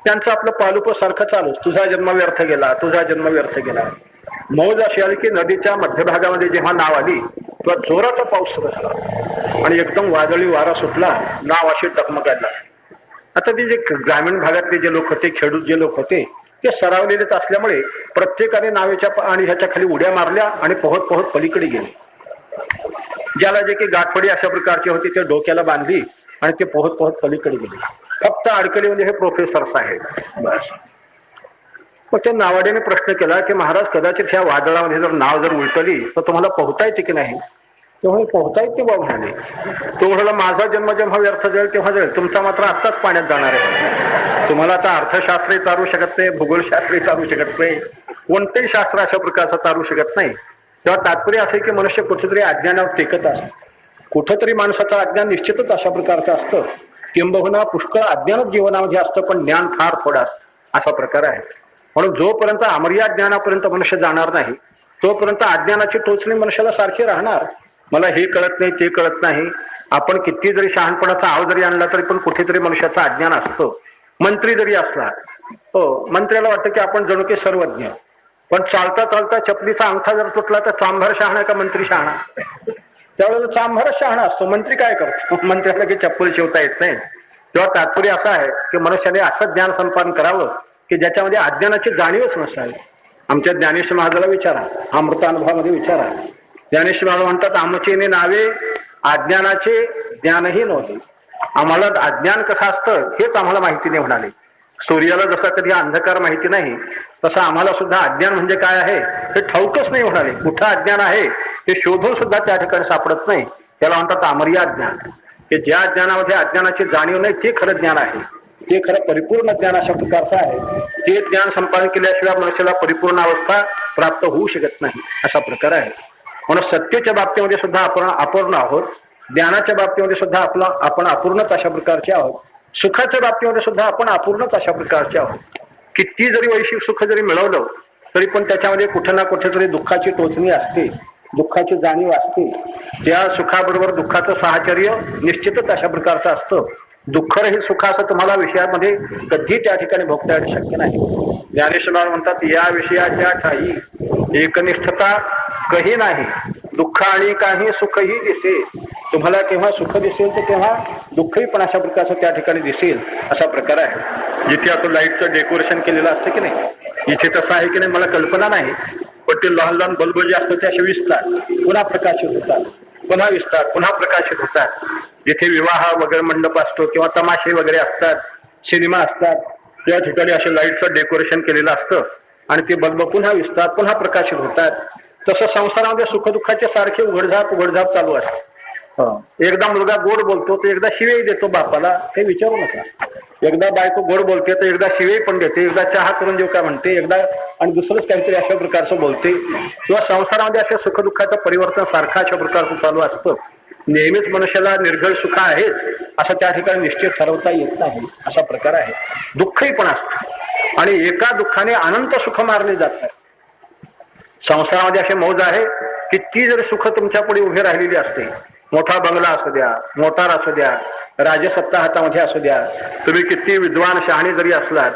त्यांचं आपलं पालुप सारखं चालूच, तुझा जन्म व्यर्थ गेला, तुझा जन्म व्यर्थ गेला. मौज अशी आली की नदीच्या मध्यभागामध्ये जेव्हा नाव आली तेव्हा जोराचा पाऊस सुरू झाला आणि एकदम वादळी वारा सुटला. नाव अशी डगमगायला. आता ते जे ग्रामीण भागातले जे लोक होते, खेडूत जे लोक होते, ते सरावलेलेच असल्यामुळे प्रत्येकाने नावेच्या आणि ह्याच्या खाली उड्या मारल्या आणि पोहत पोहत पलीकडे गेले. ज्याला जे काही गाठफडी अशा प्रकारची होती ते डोक्याला बांधली आणि ते पोहत पोहत पलीकडे गेले. फक्त अडकले म्हणजे हे प्रोफेसर साहेब बस. मग त्या नावाड्याने प्रश्न केला की महाराज, कदाचित ह्या वादळामध्ये जर नाव जर उलटली तर तुम्हाला पोहता येते की नाही? तेव्हा पोहता येते बाबा म्हणाले. तो म्हणाला माझा जन्म जेव्हा व्यर्थ जाईल तेव्हा जाईल, तुमचा मात्र आत्ताच पाण्यात जाणार आहे. तुम्हाला आता अर्थशास्त्रही चालू शकत नाही, भूगोलशास्त्रही चालू शकत नाही, कोणतेही शास्त्र अशा प्रकारचं चालू शकत नाही. तेव्हा तात्पर्य असं की मनुष्य कुठेतरी अज्ञानावर टेकत असतं. कुठंतरी माणसाचं अज्ञान निश्चितच अशा प्रकारचं असतं. किंबहुना पुष्कळ अज्ञानच जीवनामध्ये असतं, पण ज्ञान फार थोडं असतं असा प्रकार आहे. म्हणून जोपर्यंत अमर्याद ज्ञानापर्यंत मनुष्य जाणार नाही तोपर्यंत अज्ञानाची टोचणी मनुष्याला सारखी राहणार. मला हे कळत नाही, ते कळत नाही. आपण किती जरी शहाणपणाचा आव जरी आणला तरी पण कुठेतरी मनुष्याचं अज्ञान असतं. मंत्री जरी असला, हो, मंत्र्याला वाटतं की आपण जणू की सर्वज्ञ, पण चालता चालता चपलीचा अंगठा जर तुटला तर चांभार शहाणा का मंत्री शहाणा? त्यावेळेला चांभारच शहाणा असतो. मंत्री काय करतो? मंत्र्याला की चप्पल शिवता येत नाही. तेव्हा तात्पर्य असं आहे की मनुष्याने असं ज्ञान संपादन करावं की ज्याच्यामध्ये अज्ञानाची जाणीवच नसावी. आमच्या ज्ञानेश्वर महाराजाला विचारा, अमृतानुभवामध्ये विचारा. ज्ञानेश्वर महाराज म्हणतात, आमचेने नावे अज्ञानाचे ज्ञानही नव्हते. आम्हाला अज्ञान कसं असतं हेच आम्हाला माहिती नाही म्हणाले. सूर्याला जसा कधी अंधकार माहिती नाही तसं आम्हाला सुद्धा अज्ञान म्हणजे काय आहे हे ठाऊकच नाही म्हणाले. कुठं अज्ञान आहे ते शोधून सुद्धा त्या ठिकाणी सापडत नाही. त्याला म्हणतात अमर्याद ज्ञान. हे ज्या ज्ञानामध्ये अज्ञानाची जाणीव नाही ते खरं ज्ञान आहे, ते खरं परिपूर्ण ज्ञान अशा प्रकारचं आहे. ते ज्ञान संपादन केल्याशिवाय मनुष्याला परिपूर्ण अवस्था प्राप्त होऊ शकत नाही असा प्रकार आहे. म्हणून सत्तेच्या बाबतीमध्ये सुद्धा आपण अपूर्ण आहोत, ज्ञानाच्या बाबतीमध्ये सुद्धा आपण अपूर्णच अशा प्रकारचे आहोत, सुखाच्या बाबतीमध्ये सुद्धा आपण अपूर्णच अशा प्रकारचे आहोत. किती जरी वैश्विक सुख जरी मिळवलं तरी पण त्याच्यामध्ये कुठे ना कुठेतरी दुःखाची टोचणी असते, दुःखाची जाणीव असते. त्या सुखाबरोबर दुःखाचं साहचर्य निश्चितच अशा प्रकारचं असतं. दुःखरहित सुख असं तुम्हाला विषयामध्ये कधी त्या ठिकाणी भोगता येणं शक्य नाही. ज्ञानेश्वर म्हणतात, या विषयाच्या ठाई एकनिष्ठता कही नाही, दुःख आणि काही सुखही दिसे. तुम्हाला केव्हा सुख दिसेल तर तेव्हा दुःखही पण अशा प्रकारचं त्या ठिकाणी दिसेल असा प्रकार आहे. जिथे असं लाईटचं डेकोरेशन केलेलं असतं की नाही, इथे तसं आहे की नाही मला कल्पना नाही, पण ते लहान लहान बल्ब जे असतात ते असे विसतात, पुन्हा प्रकाशित होतात, पुन्हा विसतात, पुन्हा प्रकाशित होतात. जिथे विवाह वगैरे मंडप असतो किंवा तमाशे वगैरे असतात, सिनेमा असतात, त्या ठिकाणी असे लाईटचं डेकोरेशन केलेलं असतं आणि ते बल्ब पुन्हा विसतात, पुन्हा प्रकाशित होतात. तसं संसारामध्ये सुखदुःखाचे सारखे उघडझाप चालू असते. एकदा मुलगा गोड बोलतो तर एकदा शिवेही देतो बापाला, हे विचारू नका. एकदा बायको गोड बोलते तर एकदा शिवेही पण देते, एकदा चहा करून जेव काय म्हणते, एकदा आणि दुसरंच काहीतरी अशा प्रकारचं बोलते. किंवा संसारामध्ये अशा सुखदुःखाचं परिवर्तन सारखं अशा प्रकारचं चालू असतं. नेहमीच मनुष्याला निर्घळ सुख आहेच असं त्या ठिकाणी निश्चित ठरवता येत नाही, असा प्रकार आहे. दुःखही पण असतं आणि एका दुःखाने अनंत सुख मारले जातात. संसारामध्ये असे मौज आहे की ती जर सुख तुमच्या पुढे उभी राहिलेली असते, मोठा बंगला असू द्या, मोटार असू द्या, राजसत्ता हातामध्ये असू द्या, तुम्ही किती विद्वान शहाणे जरी असलात,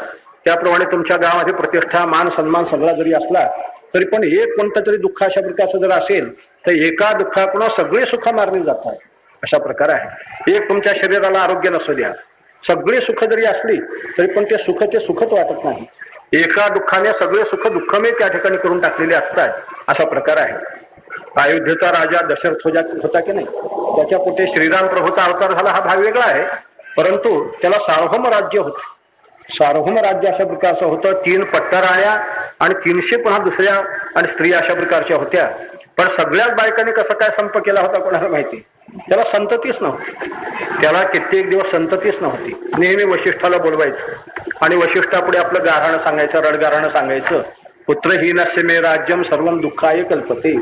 त्याप्रमाणे तुमच्या गावामध्ये प्रतिष्ठा मान सन्मान सगळा जरी असला तरी पण एक कोणतं तरी दुःख अशा प्रकारचं जर असेल तर एका दुःखाकडून सगळे सुख मारली जातात, अशा प्रकार आहे. एक तुमच्या शरीराला आरोग्य नसू द्या, सगळी सुख जरी असली तरी पण ते सुखच वाटत नाही. एका दुःखाने सगळे सुख दुःखमय त्या ठिकाणी करून टाकलेले असतात, असा प्रकार आहे. अयोध्येचा राजा दशरथ होता की नाही, त्याच्या पोटे श्रीराम प्रभूचा अवतार झाला हा भाग वेगळा आहे, परंतु त्याला सार्वभौम राज्य होतं. सार्वभौम राज्य अशा प्रकारचं होतं. 3 पट्टराण्या आणि 300 पुन्हा दुसऱ्या आणि स्त्रिया अशा प्रकारच्या होत्या. पण सगळ्याच बायकांनी कसा काय संप केला होता कोणाला माहिती. त्याला संततीच नव्हती, त्याला कित्येक दिवस संततीच नव्हती. नेहमी वशिष्ठाला बोलवायचं आणि वशिष्ठापुढे आपलं गाऱ्हाणं सांगायचं, रडगाऱ्हाणं सांगायचं. पुत्रहीनस्य मे राज्यम सर्वम दुःखाय कल्पते.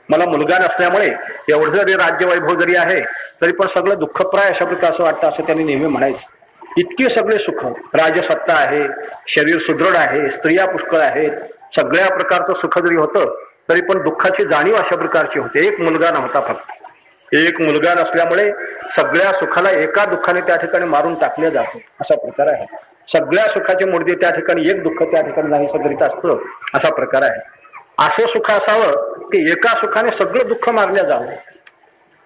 मला मुलगा नसल्यामुळे एवढं जरी राज्य वैभव जरी आहे तरी पण सगळं दुःखप्राय अशा प्रकारचं वाटतं, असं त्यांनी नेहमी म्हणायचं. इतकी सगळे सुख, राजसत्ता आहे, शरीर सुदृढ आहे, स्त्रिया पुष्कळ आहेत, सगळ्या प्रकारचं सुख जरी होतं तरी पण दुःखाची जाणीव अशा प्रकारची होते. एक मुलगा नव्हता, फक्त एक मुलगा नसल्यामुळे सगळ्या सुखाला एका दुःखाने त्या ठिकाणी मारून टाकले जाते, असा प्रकार आहे. सगळ्या सुखाचे मुडदे त्या ठिकाणी एक दुःख त्या ठिकाणी नाहीसं करीत असतं, असा प्रकार आहे. असं सुख असावं की एका सुखाने सगळं दुःख मारल्या जावं.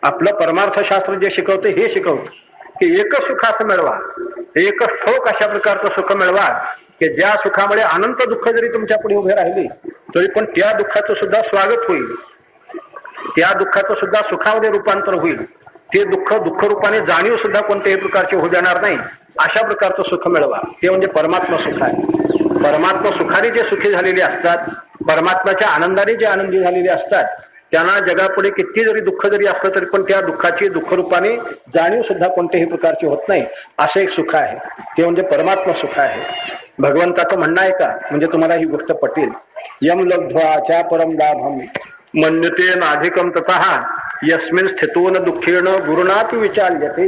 आपलं परमार्थशास्त्र जे शिकवतं हे शिकवतं की एकच सुख असं मिळवा, एकच ठोक अशा प्रकारचं सुख मिळवा की ज्या सुखामुळे अनंत दुःख जरी तुमच्या पुढे उभे राहिली तरी पण त्या दुःखाचं सुद्धा स्वागत होईल, त्या दुःखाचं सुद्धा सुखामध्ये रूपांतर होईल. ते दुःख रूपाने जाणीव सुद्धा कोणत्याही प्रकारची होऊ देणार नाही, अशा प्रकारचं सुख मिळवा. ते म्हणजे परमात्मा सुख आहे. परमात्मा सुखाने जे सुखी झालेले असतात, परमात्म्याच्या आनंदाने जे आनंदी झालेले असतात, त्यांना जगापुढे किती जरी दुःख जरी असलं तरी पण त्या दुःखाची रूपाने जाणीव सुद्धा कोणत्याही प्रकारची होत नाही, असं एक सुख आहे. ते म्हणजे परमात्मा सुख आहे. भगवंताचं म्हणणं आहे का, म्हणजे तुम्हाला ही गोष्ट पटेल. यम लब्ध्वा चा परम लाभम मन्यते नाधिकम ततः यस्मिन स्थितोन दुःखेन गुरुनाथ विचार्यते.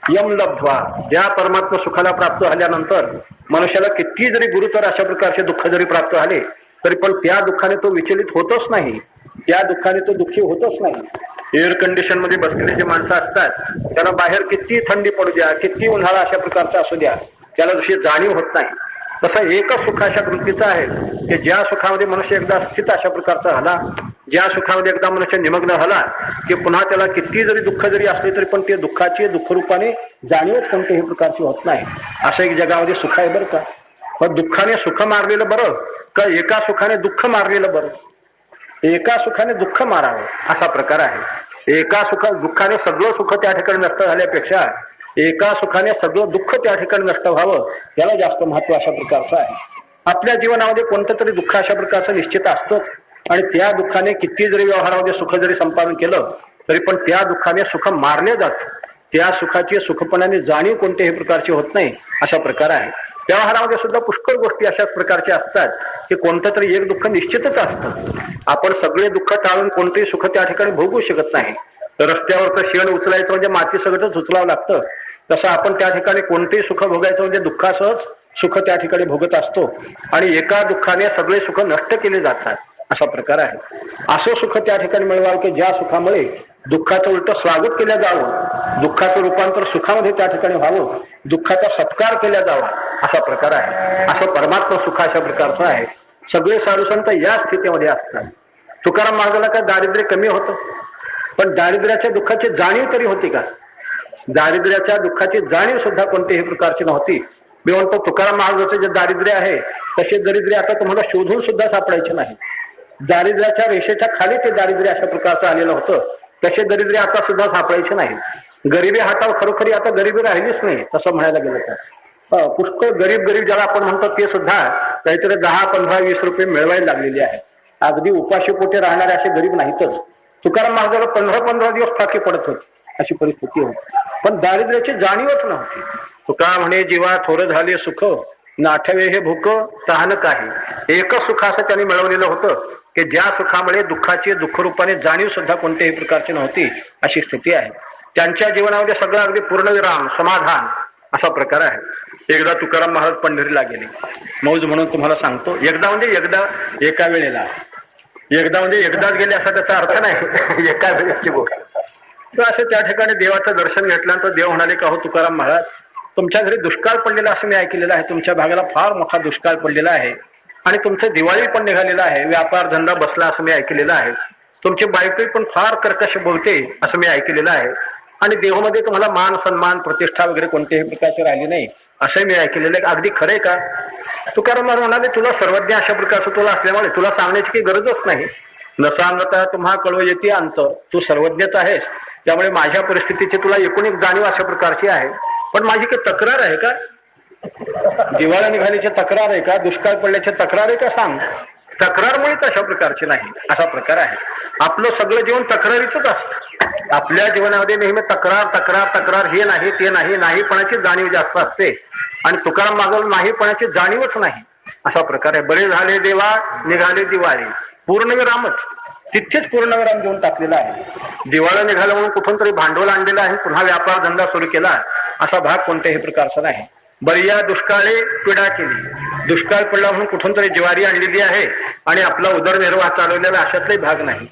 यम लब्ध्वा, ज्या परमात्मा सुखाला प्राप्त झाल्यानंतर मनुष्याला किती जरी गुरुतर अशा प्रकारचे दुःख जरी प्राप्त झाले तरी पण त्या दुःखाने तो विचलित होतच नाही, त्या दुःखाने तो दुःखी होतच नाही. एअर कंडिशन मध्ये बसलेले जे माणसं असतात त्यांना बाहेर किती थंडी पडू द्या, किती उन्हाळा अशा प्रकारचा असू द्या, त्याला जशी जाणीव होत नाही. तसं एकच सुख अशा वृत्तीचं आहे की ज्या सुखामध्ये मनुष्य एकदा स्थित अशा प्रकारचा झाला, ज्या सुखामध्ये एकदा मनुष्य निमग्न झाला की पुन्हा त्याला किती जरी दुःख जरी असले तरी पण ते दुःखाची दुःखरूपाने जाणीवच कोणत्याही प्रकारची होत नाही, असं एक जगामध्ये सुख आहे बरं का. पण दुःखाने सुख मारलेलं बरं का एका सुखाने दुःख मारलेलं बरं? एका सुखाने दुःख मारावं असा प्रकार आहे. एका दुःखाने सगळं सुख त्या ठिकाणी नष्ट झाल्यापेक्षा एका सुखाने सगळं दुःख त्या ठिकाणी नष्ट व्हावं याला जास्त महत्व अशा प्रकारचं आहे. आपल्या जीवनामध्ये कोणतं तरी दुःख अशा प्रकारचं निश्चित असतंच आणि त्या दुःखाने किती जरी व्यवहारामध्ये सुख जरी संपादन केलं तरी पण त्या दुःखाने सुख मारले जातं. त्या सुखाची सुखपणाने जाणीव कोणत्याही प्रकारची होत नाही, अशा प्रकार आहे. व्यवहारामध्ये सुद्धा पुष्कळ गोष्टी अशाच प्रकारच्या असतात की कोणतं तरी एक दुःख निश्चितच असतं. आपण सगळे दुःख टाळून कोणतेही सुख त्या ठिकाणी भोगू शकत नाही. रस्त्यावरचं शेण उचलायचं म्हणजे माती सगळंच उचलावं लागतं, तसं आपण त्या ठिकाणी कोणतेही सुख भोगायचं म्हणजे दुःखासहच सुख त्या ठिकाणी भोगत असतो आणि एका दुःखाने सगळे सुख नष्ट केले जातात, असा प्रकार आहे. असं सुख त्या ठिकाणी मिळवावं की ज्या सुखामुळे दुःखाचं उलट स्वागत केलं जावं, दुःखाचं रूपांतर सुखामध्ये त्या ठिकाणी व्हावं, दुःखाचा सत्कार केला जावा, असा प्रकार आहे. असं परमात्मा सुख अशा प्रकारचं आहे. सगळे साधुसंत या स्थितीमध्ये असतात. तुकाराम महाराजाला काय दारिद्र्य कमी होतं, पण दारिद्र्याच्या दुःखाची जाणीव तरी होती का? दारिद्र्याच्या दुःखाची जाणीव सुद्धा कोणत्याही प्रकारची नव्हती. मी म्हणतो तुकाराम महाराजांचे जे दारिद्र्य आहे तसे दारिद्र्य आता तुम्हाला शोधून सुद्धा सापडायचे नाही. दारिद्र्याच्या रेषेच्या खाली ते दारिद्र्य अशा प्रकारचं आलेलं होतं, तसे दारिद्र्य आता सुद्धा सापडायचे नाही. गरिबी हातावर खरोखरी आता गरिबी राहिलीच नाही तसं म्हणायला गेलं तर. पुष्कळ गरीब ज्याला आपण म्हणतो ते सुद्धा काहीतरी 10, 15, 20 रुपये मिळवायला लागलेले आहेत. अगदी उपाशी पोटी राहणारे असे गरीब नाहीतच. तुकाराम महाराजाला 15 दिवस फाकी पडत होते. अशी परिस्थिती होती. पण दारिद्र्याची जाणीवच नव्हती. तुका म्हणे जीवा थोर झाले सुख, नाठवे हे भूक तहान काही. एकच सुख असं त्यांनी मिळवलेलं होतं की ज्या सुखामुळे दुःखाची दुःखरूपाने जाणीव सुद्धा कोणत्याही प्रकारची नव्हती, अशी स्थिती आहे. त्यांच्या जीवनामध्ये सगळं अगदी पूर्णविराम, समाधान असा प्रकार आहे. एकदा तुकाराम महाराज पंढरीला गेले. मौज म्हणून तुम्हाला सांगतो, एकदा म्हणजे एकदा, एका वेळेला. एकदा म्हणजे एकदाच गेले असा त्याचा अर्थ नाही, एका वेळेची गोष्ट. तर असं त्या ठिकाणी देवाचं दर्शन घेतल्यानंतर देव म्हणाले का हो तुकाराम महाराज, तुमच्या घरी दुष्काळ पडलेला असं मी ऐकलेलं आहे. तुमच्या भागाला फार मोठा दुष्काळ पडलेला आहे आणि तुमचं दिवाळी पण निघालेला आहे, व्यापार धंदा बसला असं मी ऐकलेलं आहे. तुमची बायको पण फार कर्कश बोलते असं मी ऐकलेलं आहे आणि देवामध्ये तुम्हाला मान सन्मान प्रतिष्ठा वगैरे कोणत्याही प्रकारची राहिली नाही असं मी ऐकलेलं आहे. अगदी खरंय का? तुकाराम महाराज म्हणाले, तुला सर्वज्ञ अशा प्रकारचं तुला असल्यामुळे तुला सांगण्याची काही गरजच नाही. न सांगता तुम्हा कळव येते अंत. तू सर्वज्ञच आहेस, त्यामुळे माझ्या परिस्थितीची तुला एकूण एक जाणीव अशा प्रकारची आहे. पण माझी काही तक्रार आहे का? दिवाळी निघाल्याची तक्रार आहे का? दुष्काळ पडल्याची तक्रार आहे का? सांग. तक्रारमुळेच अशा प्रकारची नाही, असा प्रकार आहे. आपलं सगळं जीवन तक्रारीच असतं. आपल्या जीवनामध्ये नेहमी तक्रार तक्रार तक्रार, हे नाही ते नाही, नाहीपणाची जाणीव जास्त असते. आणि तुकाराम मागव नाहीपणाची जाणीवच नाही, असा प्रकार आहे. बरे झाले देवा निघाले दिवाळी, पूर्णविरामच. तिथेच पूर्णविराम देऊन टाकलेला आहे. दिवाळी निघालं म्हणून कुठून तरी भांडवल आणलेलं आहे, पुन्हा व्यापार धंदा सुरू केला, असा भाग कोणत्याही प्रकारचा नाही. बरिया दुष्काळे पिढा केली, दुष्काळ पडला म्हणून कुठून तरी ज्वारी आणलेली आहे आणि आपला उदरनिर्वाह चालवलेला, अशातलाही भाग नाही.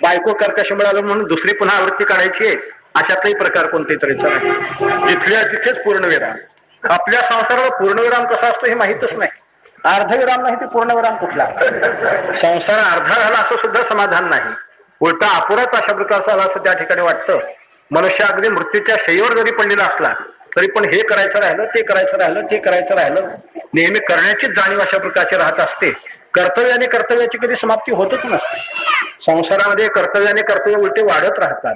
बायको कर्कश मिळालं म्हणून दुसरी पुन्हा आवृत्ती काढायची आहे, अशातलाही प्रकार कोणत्याही तऱ्हेचा नाही. तिथल्या तिथेच पूर्णविराम. आपल्या संसाराला पूर्णविराम कसा असतो हे माहीतच नाही. अर्धविराम नाही ते पूर्णविराम कुठला? संसार अर्धा झाला असं सुद्धा समाधान नाही, उलटा अपुराच अशा प्रकारचा आला असं त्या ठिकाणी वाटतं. मनुष्य अगदी मृत्यूच्या शय्येवर जरी पडलेला असला तरी पण हे करायचं राहिलं, ते करायचं राहिलं, ते करायचं राहिलं, नेहमी करण्याचीच जाणीव अशा प्रकारची राहत असते. कर्तव्याने कर्तव्याची कधी समाप्ती होतच नसते. संसारामध्ये कर्तव्याने कर्तव्य उलटे वाढत राहतात.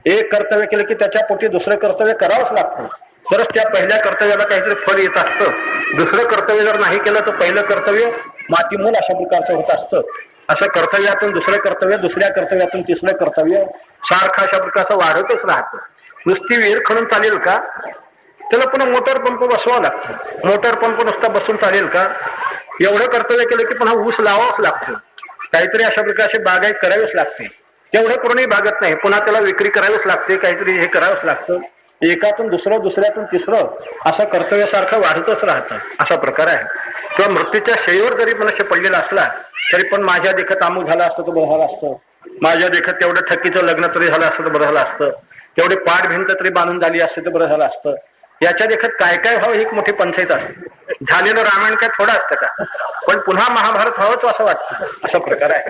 एक कर्तव्य केलं की त्याच्या पोटी दुसरं कर्तव्य करावंच लागतं, तरच त्या पहिल्या कर्तव्याला काहीतरी फळ येत असतं. दुसरं कर्तव्य जर नाही केलं तर पहिलं कर्तव्य मातीमूल अशा प्रकारचं होत असतं. असं कर्तव्यातून दुसरं कर्तव्य, दुसऱ्या कर्तव्यातून तिसरं कर्तव्य सारखं अशा प्रकारचं वाढतच राहतं. नुसती विहीर खणून चालेल का? त्याला पुन्हा मोटर पंप बसवावा लागतो. मोटर पंप नुसता बसून चालेल का? एवढं कर्तव्य केलं की पुन्हा ऊस लावावंच लागतं, काहीतरी अशा प्रकारचे बागायत करावीच लागते. तेवढं करूनही भागत नाही, पुन्हा त्याला विक्री करावीच लागते, काहीतरी हे करावंच लागतं. एकातून दुसरं, दुसऱ्यातून तिसरं असं कर्तव्यासारखं वाढतच राहतं, असा प्रकार आहे. किंवा मृत्यूच्या शय्येवर जरी मनुष्य पडलेला असला तरी पण माझ्या देखत अमुक झालं असतं तर बरं झालं असतं, माझ्या देखत तेवढं ठकीचं लग्न तरी झालं असतं तर बरं झालं असतं, तेवढी पाठ भिंत तरी बांधून झाली असते तर बरं झालं असतं. याच्या देखत काय काय व्हावं ही एक मोठी पंचायत असते. झालेलं रामायण काय थोडं असतं का? पण पुन्हा महाभारत व्हावंच असं वाटतं, असा प्रकार आहे.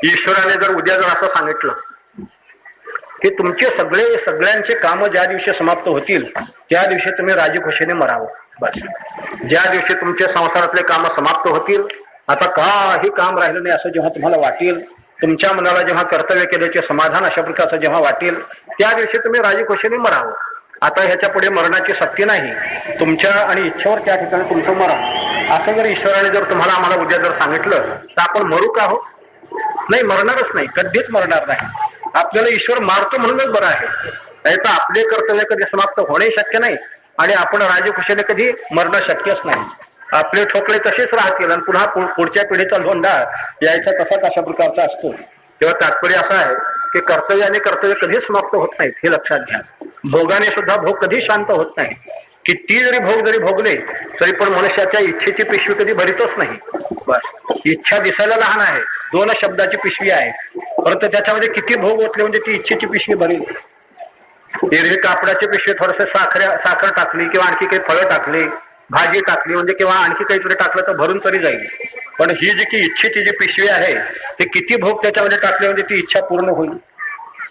ईश्वराने जर उद्या जर असं सांगितलं की तुमचे सगळ्यांचे कामं ज्या दिवशी समाप्त होतील त्या दिवशी तुम्ही राजीखुशीने मरावं, बस. ज्या दिवशी तुमचे संसारातले कामं समाप्त होतील, आता काही काम राहिलं नाही असं जेव्हा तुम्हाला वाटेल, तुमच्या मनाला जेव्हा कर्तव्य केल्याचे समाधान अशा प्रकारचं जेव्हा वाटेल, त्या दिवशी तुम्ही राजीखुशीने मरावं. आता ह्याच्या पुढे मरणाची सक्ती नाही, तुमच्या आणि इच्छेवर त्या ठिकाणी तुमचं मरण. असं जर ईश्वराने जर तुम्हाला आम्हाला उद्या जर सांगितलं तर आपण मरू का? हो नाही, मरणारच नाही, कधीच मरणार नाही. आपल्याला ईश्वर मारतो म्हणूनच बरं आहे, नाही तर आपले कर्तव्य कधी समाप्त होणे शक्य नाही आणि आपण राजीखुशीने कधी मरणं शक्यच नाही. आपले ठोकळे तसेच राहतील आणि पुन्हा पुढच्या पिढीचा लोंढा यायचा तसाच अशा प्रकारचा असतो. तेव्हा तात्पर्य असं आहे की कर्तव्य आणि कर्तव्य कधीच समाप्त होत नाहीत, हे लक्षात घ्या. भोगाने सुद्धा भोग कधी शांत होत नाही. किती जरी भोग जरी भोगले तरी पण मनुष्याच्या इच्छेची पिशवी कधी भरीतच नाही, बस. इच्छा दिसायला लहान आहे, 2 शब्दाची पिशवी आहे, परंतु त्याच्यामध्ये किती भोग ओतले म्हणजे ती इच्छेची पिशवी भरेल. एरवी कापडाची पिशवी थोडस साखर टाकली किंवा आणखी काही फळं टाकली, भाजी टाकली म्हणजे किंवा आणखी काहीतरी टाकलं तर भरून तरी जाईल. पण ही जी की इच्छेची जी पिशवी आहे ते किती भोग त्याच्यामध्ये टाकले म्हणजे ती इच्छा पूर्ण होईल?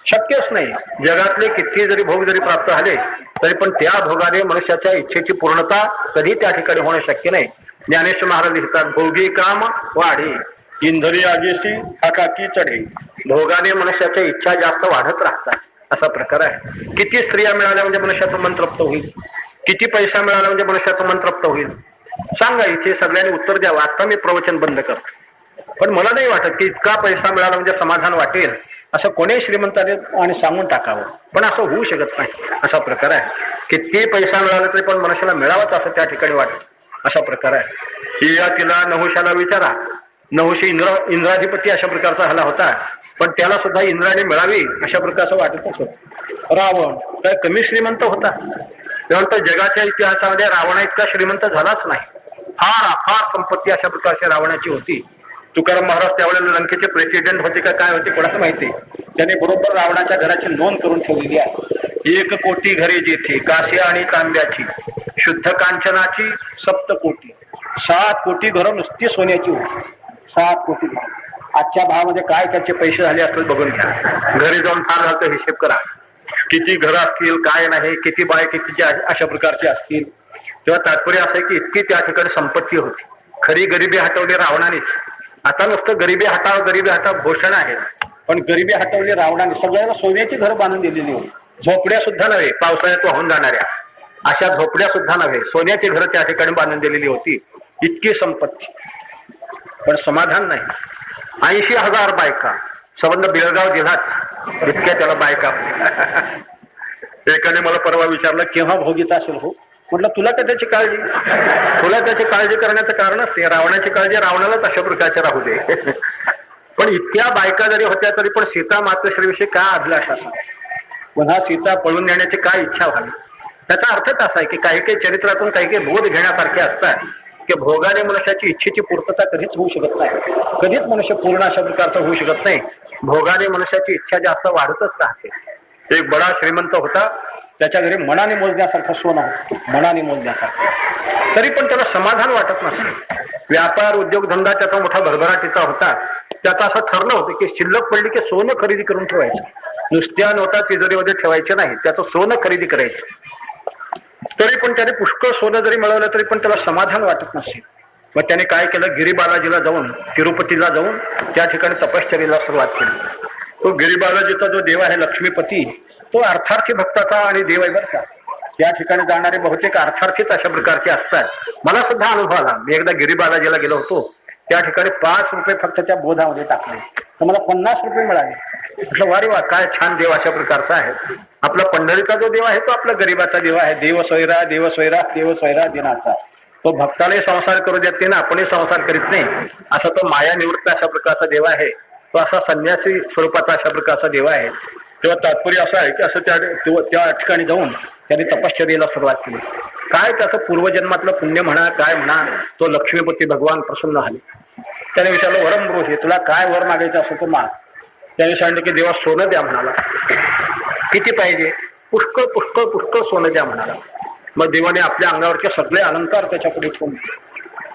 शक्यच नाही. जगातले किती जरी भोग जरी प्राप्त झाले तरी पण त्या भोगाने मनुष्याच्या इच्छेची पूर्णता कधी त्या ठिकाणी होणं शक्य नाही. ज्ञानेश्वर महाराज लिहितात, भोगी काम वाढे इंधरी आगेशी हाकाकी चढे. भोगाने मनुष्याच्या इच्छा जास्त वाढत राहतात, असा प्रकार आहे. किती स्त्रिया मिळाल्या म्हणजे मनुष्याचं मन तृप्त होईल? किती पैसा मिळाला म्हणजे मनुष्याचं मन तृप्त होईल? सांगा, इथे सगळ्यांनी उत्तर द्यावं. आता मी प्रवचन बंद करतो, पण मला नाही वाटत की इतका पैसा मिळाला म्हणजे समाधान वाटेल असं कोणी श्रीमंताने आणि सांगून टाकावं, पण असं होऊ शकत नाही. असा प्रकार आहे. किती पैसा मिळाला तरी पण मनुष्याला मिळावाच असं त्या ठिकाणी वाटत. असा प्रकार आहे. हिया तिला नहुशाला विचारा. नहुशी इंद्राधिपती अशा प्रकारचा झाला होता, पण त्याला सुद्धा इंद्राने मिळावी अशा प्रकारचं वाटतच होतं. रावण काय कमी श्रीमंत होता? त्यानंतर जगाच्या इतिहासामध्ये रावणा इतका श्रीमंत झालाच नाही. फार अफाट संपत्ती अशा प्रकारची रावणाची होती. तुकाराम महाराज त्यावेळेला लंकेचे प्रेसिडेंट होते का काय होते कोणाला माहिती. त्याने बरोबर रावणाच्या घराची नोंद करून ठेवलेली आहे. 1 कोटी घरे जेथे काशी आणि तांब्याची, शुद्ध कांचनाची 7 कोटी. 7 कोटी घरं नुसती सोन्याची होती. 7 कोटी घरं. आजच्या भावामध्ये काय त्याचे पैसे झाले असतील बघून घ्या. घरी जाऊन फार झालं तर हिशेब करा. किती घरं असतील, काय नाही, किती बाय कितीचे अशा प्रकारचे असतील. तेव्हा तात्पर्य असं आहे की इतकी त्या ठिकाणी संपत्ती होती. खरी गरिबी हटवली रावणानेच. आता नुसतं गरिबी हटाव घोषणा आहे, पण गरिबी हटवली रावणाने. सगळ्यांना सोन्याची घरं बांधून दिलेली होती. झोपड्या सुद्धा नव्हे, पावसाळ्यात वाहून जाणाऱ्या अशा झोपड्या सुद्धा नव्हे, सोन्याची घरं त्या ठिकाणी बांधून दिलेली होती. इतकी संपत्ती, पण समाधान नाही. 80,000 बायका. संबंध बेळगाव जिल्हाच इतक्या त्याला बायका. एकाने मला परवा विचारलं केव्हा भोगीत असेल हो. म्हटलं तुला का त्याची काळजी? तुला त्याची काळजी करण्याचं कारणच ते. रावणाची काळजी रावणालाच अशा प्रकारचे राहू दे. पण इतक्या बायका जरी होत्या तरी पण सीता मातोश्रीविषयी काय अभिलाष असा, पुन्हा सीता पळून नेण्याची काय इच्छा व्हावी. त्याचा अर्थच असा आहे की काही काही चरित्रातून काही काही बोध घेण्यासारखे असतात की भोगाने मनुष्याची इच्छेची पूर्तता कधीच होऊ शकत नाही. कधीच मनुष्य पूर्ण अशा प्रकारचा होऊ शकत नाही. भोगाने मनुष्याची इच्छा जास्त वाढतच राहते. एक बडा श्रीमंत होता, त्याच्या घरी मनाने मोजण्यासारखं सोनं होतं. मनाने मोजण्यासारखं, तरी पण त्याला समाधान वाटत नसे. व्यापार उद्योगधंदा त्याचा मोठा भरभराटीचा होता. त्याचं असं ठरलं होतं की शिल्लक पडली की सोनं खरेदी करून ठेवायचं. नुसत्या नोटा तिजोरीमध्ये ठेवायचे नाही, त्याचं सोनं खरेदी करायचं. तरी पण त्याने पुष्कळ सोनं जरी मिळवलं तरी पण त्याला समाधान वाटत नसेल. मग त्याने काय केलं, गिरीबालाजीला जाऊन, तिरुपतीला जाऊन त्या ठिकाणी तपश्चर्येला सुरुवात केली. तो गिरीबालाजीचा जो देव आहे लक्ष्मीपती, तो अर्थार्थी भक्ताचा आणि देव आहे बरं का. या ठिकाणी जाणारे बहुतेक अर्थार्थीच अशा प्रकारचे असतात. मला सुद्धा अनुभव आला. मी एकदा गिरीबालाजीला गेलो होतो. त्या ठिकाणी 5 रुपये फक्त त्या बोधामध्ये टाकले तर मला 50 रुपये मिळाले. म्हटलं वारे वा, काय छान देव अशा प्रकारचा आहे. आपला पंढरीचा जो देव आहे तो आपला गरीबाचा देव आहे. देव सोयरा देव सोयरा देव सोयरा दिनाचा. तो भक्ताने संसार करू देत नाही ना, आपणही संसार करीत नाही असा तो माया निवृत्त अशा प्रकारचा देव आहे. तो असा संन्यासी स्वरूपाचा अशा प्रकारचा देव आहे. तेव्हा तात्पर्य असं आहे की असं त्या ठिकाणी जाऊन त्यांनी तपश्चर्येला सुरुवात केली. काय त्याचं पूर्वजन्मातलं पुण्य म्हणा काय म्हणा, तो लक्ष्मीपती भगवान प्रसन्न झाले. त्याने विचारलं वरम ब्रोहे, तुला काय वर मागायचं असं तो माग. त्याने सांगितलं की देवा सोनं द्या म्हणाला. किती पाहिजे? पुष्कळ पुष्कळ पुष्कळ सोनं द्या म्हणाला. मग देवाने आपल्या अंगावरचे सगळे अलंकार त्याच्याकडे ठेवून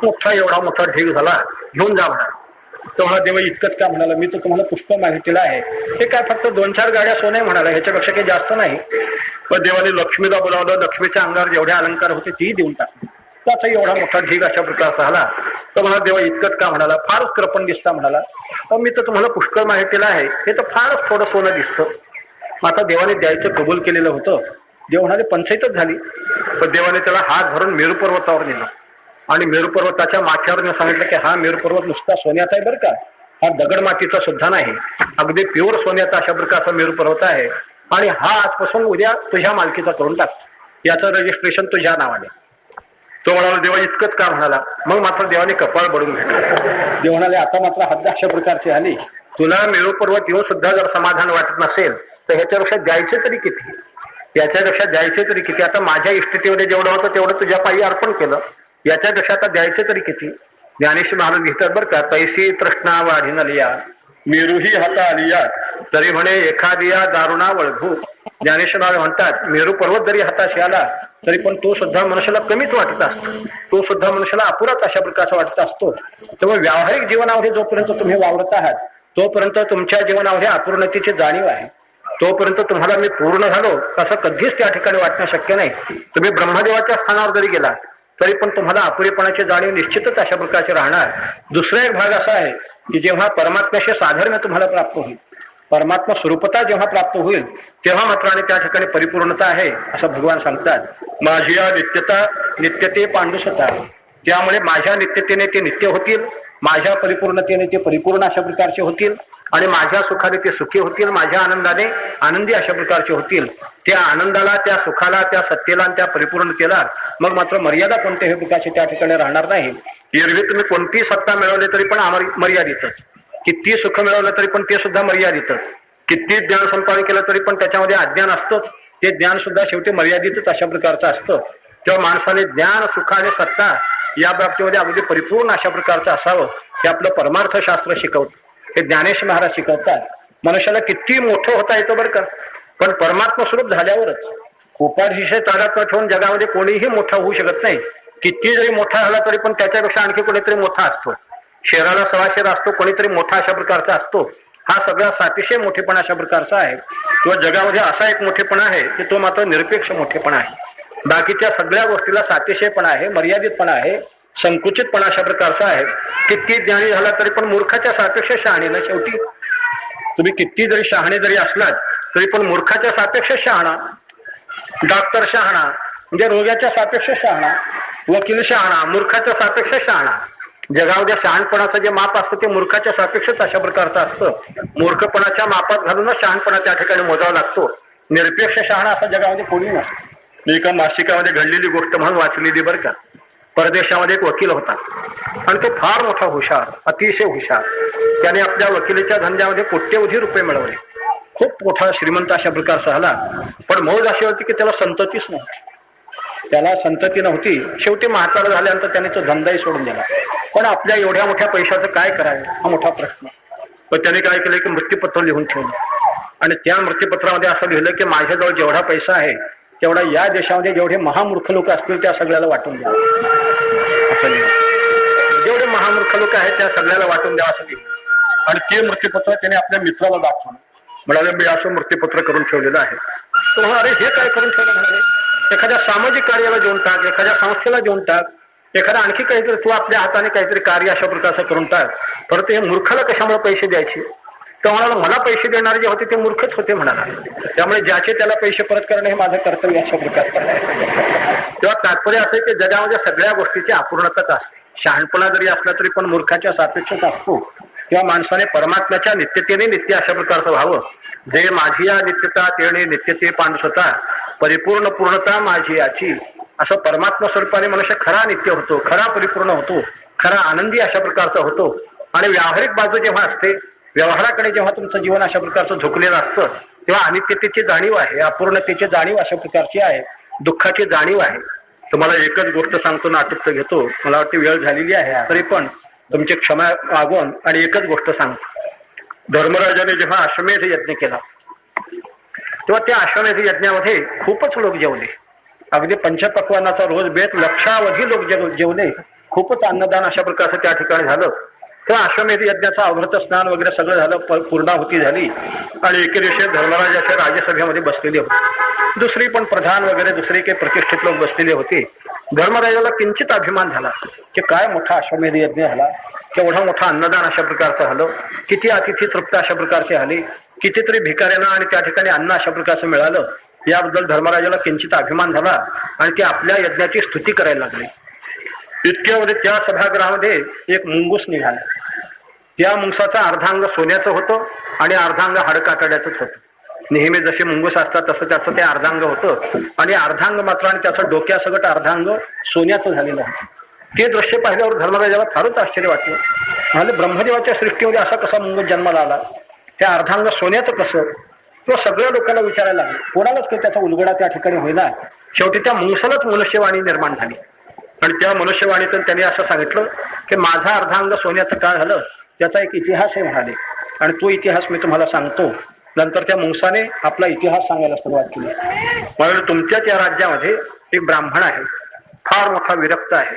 मोठा एवढा मोठा ढीग झाला, घेऊन जा म्हणाला. तेव्हा देव इतकंच का म्हणाला, मी तर तुम्हाला पुष्कळ मागितलेलं आहे. ते काय फक्त 2-4 गाड्या सोने म्हणाला, ह्याच्यापेक्षा काही जास्त नाही. पण देवाने लक्ष्मीला बोलावलं. लक्ष्मीच्या अंगावर जेवढे अलंकार होते तेही देऊन टाकले. त्याचा एवढा मोठा ढीग अशा प्रकारचा झाला. तर मला देवा इतकंच का म्हणाला, फारच कृपण दिसता म्हणाला. पण मी तर तुम्हाला पुष्कळ मागितलेलं आहे, हे तर फारच थोडं सोनं दिसतं. आता देवाने द्यायचं कबूल केलेलं होतं. देव म्हणाले पंचायतच झाली. पण देवाने त्याला हात धरून मेरू पर्वतावर नेला आणि मेरू पर्वताच्या माथ्यावर सांगितलं की हा मेरू पर्वत नुसता सोन्याचा आहे बरं का, हा दगड मातीचा सुद्धा नाही, अगदी प्युअर सोन्याचा अशा प्रकारचा मेरू पर्वत आहे. आणि हा आजपासून उद्या तुझ्या मालकीचा करून टाक, याचं रजिस्ट्रेशन तुझ्या नावाने. तो म्हणाला देवा इतकंच का म्हणाला. मग मात्र देवाने कपाळ बडून घेतलं. देव म्हणाले आता मात्र हद्द अशा प्रकारची आली. तुला मेरू पर्वत येऊन सुद्धा जर समाधान वाटत नसेल तर ह्याच्यापेक्षा द्यायचे तरी किती, याच्यापेक्षा द्यायचे तरी किती. आता माझ्या इष्टतेमध्ये जेवढं होतं तेवढं तुझ्या पायी अर्पण केलं, याच्यापेक्षा आता द्यायचे तरी किती. ज्ञानेश्वर महाराज लिहितात बरं का, तैसी तृष्णा वाढीन लिया मेरूही हाता आलिया तरी म्हणे एखादिया दारुणा वळभू. ज्ञानेश्वर महाराज म्हणतात मेरू पर्वत जरी हाताशी आला तरी पण तो सुद्धा मनुष्याला कमीच वाटत असतो, तो सुद्धा मनुष्याला अपुराच अशा प्रकारचा वाटत असतो. त्यामुळे व्यावहारिक जीवनामध्ये जोपर्यंत तुम्ही वावरत आहात तोपर्यंत तुमच्या जीवनामध्ये अपूर्णतेची जाणीव आहे. तोपर्यंत तुम्हाला मी पूर्ण झालो असं कधीच त्या ठिकाणी वाटणं शक्य नाही. तुम्ही ब्रह्मदेवाच्या स्थानावर जरी गेला तरी पण तुम्हाला अपुरेपणाची जाणीव निश्चितच अशा प्रकारचे राहणार. दुसरा एक भाग असा आहे की जेव्हा परमात्म्याशी साधर्म्य तुम्हाला प्राप्त होईल, परमात्मा स्वरूपता जेव्हा प्राप्त होईल तेव्हा मात्र आणि त्या ठिकाणी परिपूर्णता आहे असं भगवान सांगतात. माझी या नित्यता नित्यते पांडुसता, त्यामुळे माझ्या नित्यतेने ते नित्य होतील, माझ्या परिपूर्णतेने ते परिपूर्ण अशा प्रकारचे होतील आणि माझ्या सुखाने ते सुखी होतील, माझ्या आनंदाने आनंदी अशा प्रकारचे होतील. त्या आनंदाला, त्या सुखाला, त्या सत्तेला आणि त्या परिपूर्णतेला मग मात्र मर्यादा कोणत्याही प्रकारची त्या ठिकाणी राहणार नाही. एरवी तुम्ही कोणतीही सत्ता मिळवली तरी पण मर्यादितच, किती सुख मिळवलं तरी पण ते सुद्धा मर्यादितच, किती ज्ञान संपादन केलं तरी पण त्याच्यामध्ये अज्ञान असतंच, ते ज्ञान सुद्धा शेवटी मर्यादितच अशा प्रकारचं असतं. तेव्हा माणसाने ज्ञान, सुख आणि सत्ता या बाबतीमध्ये अगदी परिपूर्ण अशा प्रकारचं असावं हे आपलं परमार्थशास्त्र शिकवतं. हे ज्ञानेश महाराज शिकवतात. मनुष्याला किती मोठं होता येतं बरं का, पण परमात्मा स्वरूप झाल्यावरच. उपाधीशय तादात्म्य ठेवून जगामध्ये कोणीही मोठा होऊ शकत नाही. किती जरी मोठा झाला तरी पण त्याच्यापेक्षा आणखी कोणीतरी मोठा असतो. शेराला सवाशेर असतो, कोणीतरी मोठा अशा प्रकारचा असतो. हा सगळा अतिशय मोठेपणा अशा प्रकारचा आहे. किंवा जगामध्ये असा एक मोठेपणा आहे की तो मात्र निरपेक्ष मोठेपणा आहे. बाकीच्या सगळ्या गोष्टीला सातिशयपणा आहे, मर्यादितपणा आहे, संकुचितपणा अशा प्रकारचा आहे. किती ज्ञानी झाला तरी पण मूर्खाच्या सापेक्ष शहाणे ना. शेवटी तुम्ही किती जरी शहाणे जरी असलात तरी पण मूर्खाच्या सापेक्ष शहाणा. डॉक्टर शहाणा म्हणजे रोग्याच्या सापेक्ष शहाणा, वकील शहाणा मूर्खाच्या सापेक्ष शहाणा. जगामध्ये शहाणपणाचं जे माप असतं ते मूर्खाच्या सापेक्षच अशा प्रकारचं असतं. मूर्खपणाच्या मापात घालूनच शहाणपणा त्या ठिकाणी मोजावा लागतो. निरपेक्ष शहाणा असं जगामध्ये कोणी नसतं. मी एका मासिकामध्ये घडलेली गोष्ट म्हणून वाचलेली बरं का. परदेशामध्ये एक वकील होता आणि तो फार मोठा हुशार, अतिशय हुशार. त्याने आपल्या वकिलीच्या धंद्यामध्ये कोट्यवधी रुपये मिळवले. खूप मोठा श्रीमंत अशा प्रकारचा झाला. पण मौज अशी होती की त्याला संततीच नव्हती. त्याला संतती नव्हती. शेवटी म्हातारा झाल्यानंतर त्याने तो धंदाही सोडून दिला. पण आपल्या एवढ्या मोठ्या पैशाचं काय करावे हा मोठा प्रश्न. पण त्याने काय केलं की मृत्यूपत्र लिहून ठेवलं आणि त्या मृत्यूपत्रामध्ये असं लिहिलं की माझ्याजवळ जेवढा पैसा आहे तेवढा या देशामध्ये जेवढे महामूर्ख लोक असतील त्या सगळ्याला वाटून द्या असं लिहिलं. जेवढे महामूर्ख लोक आहेत त्या सगळ्याला वाटून द्या असं लिहिलं. आणि ते मृत्यूपत्र त्याने आपल्या मित्राला दाखवलं. म्हणाले मी असं मृत्यूपत्र करून ठेवलेलं आहे. तो म्हणा अरे हे काय करून ठेवलं. म्हणाले एखाद्या सामाजिक कार्याला देऊन टाक, एखाद्या संस्थेला देऊन टाक, एखादा आणखी काहीतरी तू आपल्या हाताने काहीतरी कार्य अशा प्रकारचं करून टाक. परत हे मूर्खाला कशामुळे पैसे द्यायचे. तर म्हणाला मला पैसे देणारे जे होते ते मूर्खच होते म्हणाला. त्यामुळे ज्याचे त्याला पैसे परत करणे हे माझं कर्तव्य अशा प्रकारचं आहे. तेव्हा तात्पर्य असं की जगामध्ये सगळ्या गोष्टीची अपूर्णताच असते. शहाणपणा जरी असला तरी पण मूर्खाच्या सापेक्षच असतो. तेव्हा माणसाने परमात्म्याच्या नित्यतेने नित्य अशा प्रकारचं व्हावं. जे माझी या नित्यता तेणे नित्यते पांडुसता परिपूर्ण पूर्णता माझी याची. असं परमात्मा स्वरूपाने मनुष्य खरा नित्य होतो, खरा परिपूर्ण होतो, खरा आनंदी अशा प्रकारचा होतो. आणि व्यावहारिक बाजू जेव्हा असते, व्यवहाराकडे जेव्हा तुमचं जीवन अशा प्रकारचं झुकलेलं असतं तेव्हा अनित्यतेची जाणीव आहे, अपूर्णतेची जाणीव अशा प्रकारची आहे, दुःखाची जाणीव आहे. तुम्हाला एकच गोष्ट सांगतो ना, अटूप घेतो. मला वाटते वेळ झालेली आहे तरी पण तुमची क्षमा मागून आणि एकच गोष्ट सांगतो. धर्मराजाने जेव्हा अश्वमेध यज्ञ केला तेव्हा त्या अश्वमेध यज्ञामध्ये खूपच लोक जेवले. अगदी पंचपक्वानाचा रोज बेत लक्षावधी लोक जेवले. खूपच अन्नदान अशा प्रकारचं त्या ठिकाणी झालं. तेव्हा अश्वमेध यज्ञाचं अमृत स्नान वगैरे सगळं झालं, पूर्णाहुती झाली आणि एके दिवशी धर्मराजाच्या राज्यसभेमध्ये बसलेले होते. दुसरी पण प्रधान वगैरे दुसरे काही प्रतिष्ठित लोक बसलेले होते. धर्मराजाला किंचित अभिमान झाला की काय मोठा अश्वमेध यज्ञ झाला, केवढा मोठा अन्नदान अशा प्रकारचं झालं, किती अतिथी तृप्त अशा प्रकारचे आले, कितीतरी भिकाऱ्यांना आणि त्या ठिकाणी अन्न अशा प्रकारचं मिळालं. याबद्दल धर्मराजाला किंचित अभिमान झाला आणि ते आपल्या यज्ञाची स्तुती करायला लागले. इतक्यामध्ये त्या सभागृहामध्ये एक मुंगूस निघाला. त्या मुंगसाचा अर्धांग सोन्याचं होतं आणि अर्धांग हाडकातड्याचंच होतं. नेहमी जसे मुंगूस असतात तसं त्याचं ते अर्धांग होतं आणि अर्धांग मात्र आणि त्याचं डोक्यासगट अर्धांग सोन्याचं झालेलं होतं. ते दृश्य पाहिल्यावर धर्मराजाला फारच आश्चर्य वाटलं. म्हणजे ब्रह्मदेवाच्या सृष्टीमध्ये असा कसा मुंगूस जन्माला आला, त्या अर्धांग सोन्याचं कसं. तो सगळ्या लोकांना विचारायला लागला. कोणालाच काही त्याचा उलगडा त्या ठिकाणी होईना. शेवटी त्या मुंगसालाच मनुष्यवाणी निर्माण झाली आणि त्या मनुष्यवाणीतून त्यांनी असं सांगितलं की माझा अर्धांग सोन्याचं काय झालं त्याचा एक इतिहास आहे म्हणाले आणि तो इतिहास मी तुम्हाला सांगतो. नंतर त्या मुंगसाने आपला इतिहास सांगायला सुरुवात केली. म्हणजे तुमच्याच या राज्यामध्ये एक ब्राह्मण आहे, फार मोठा विरक्त आहे,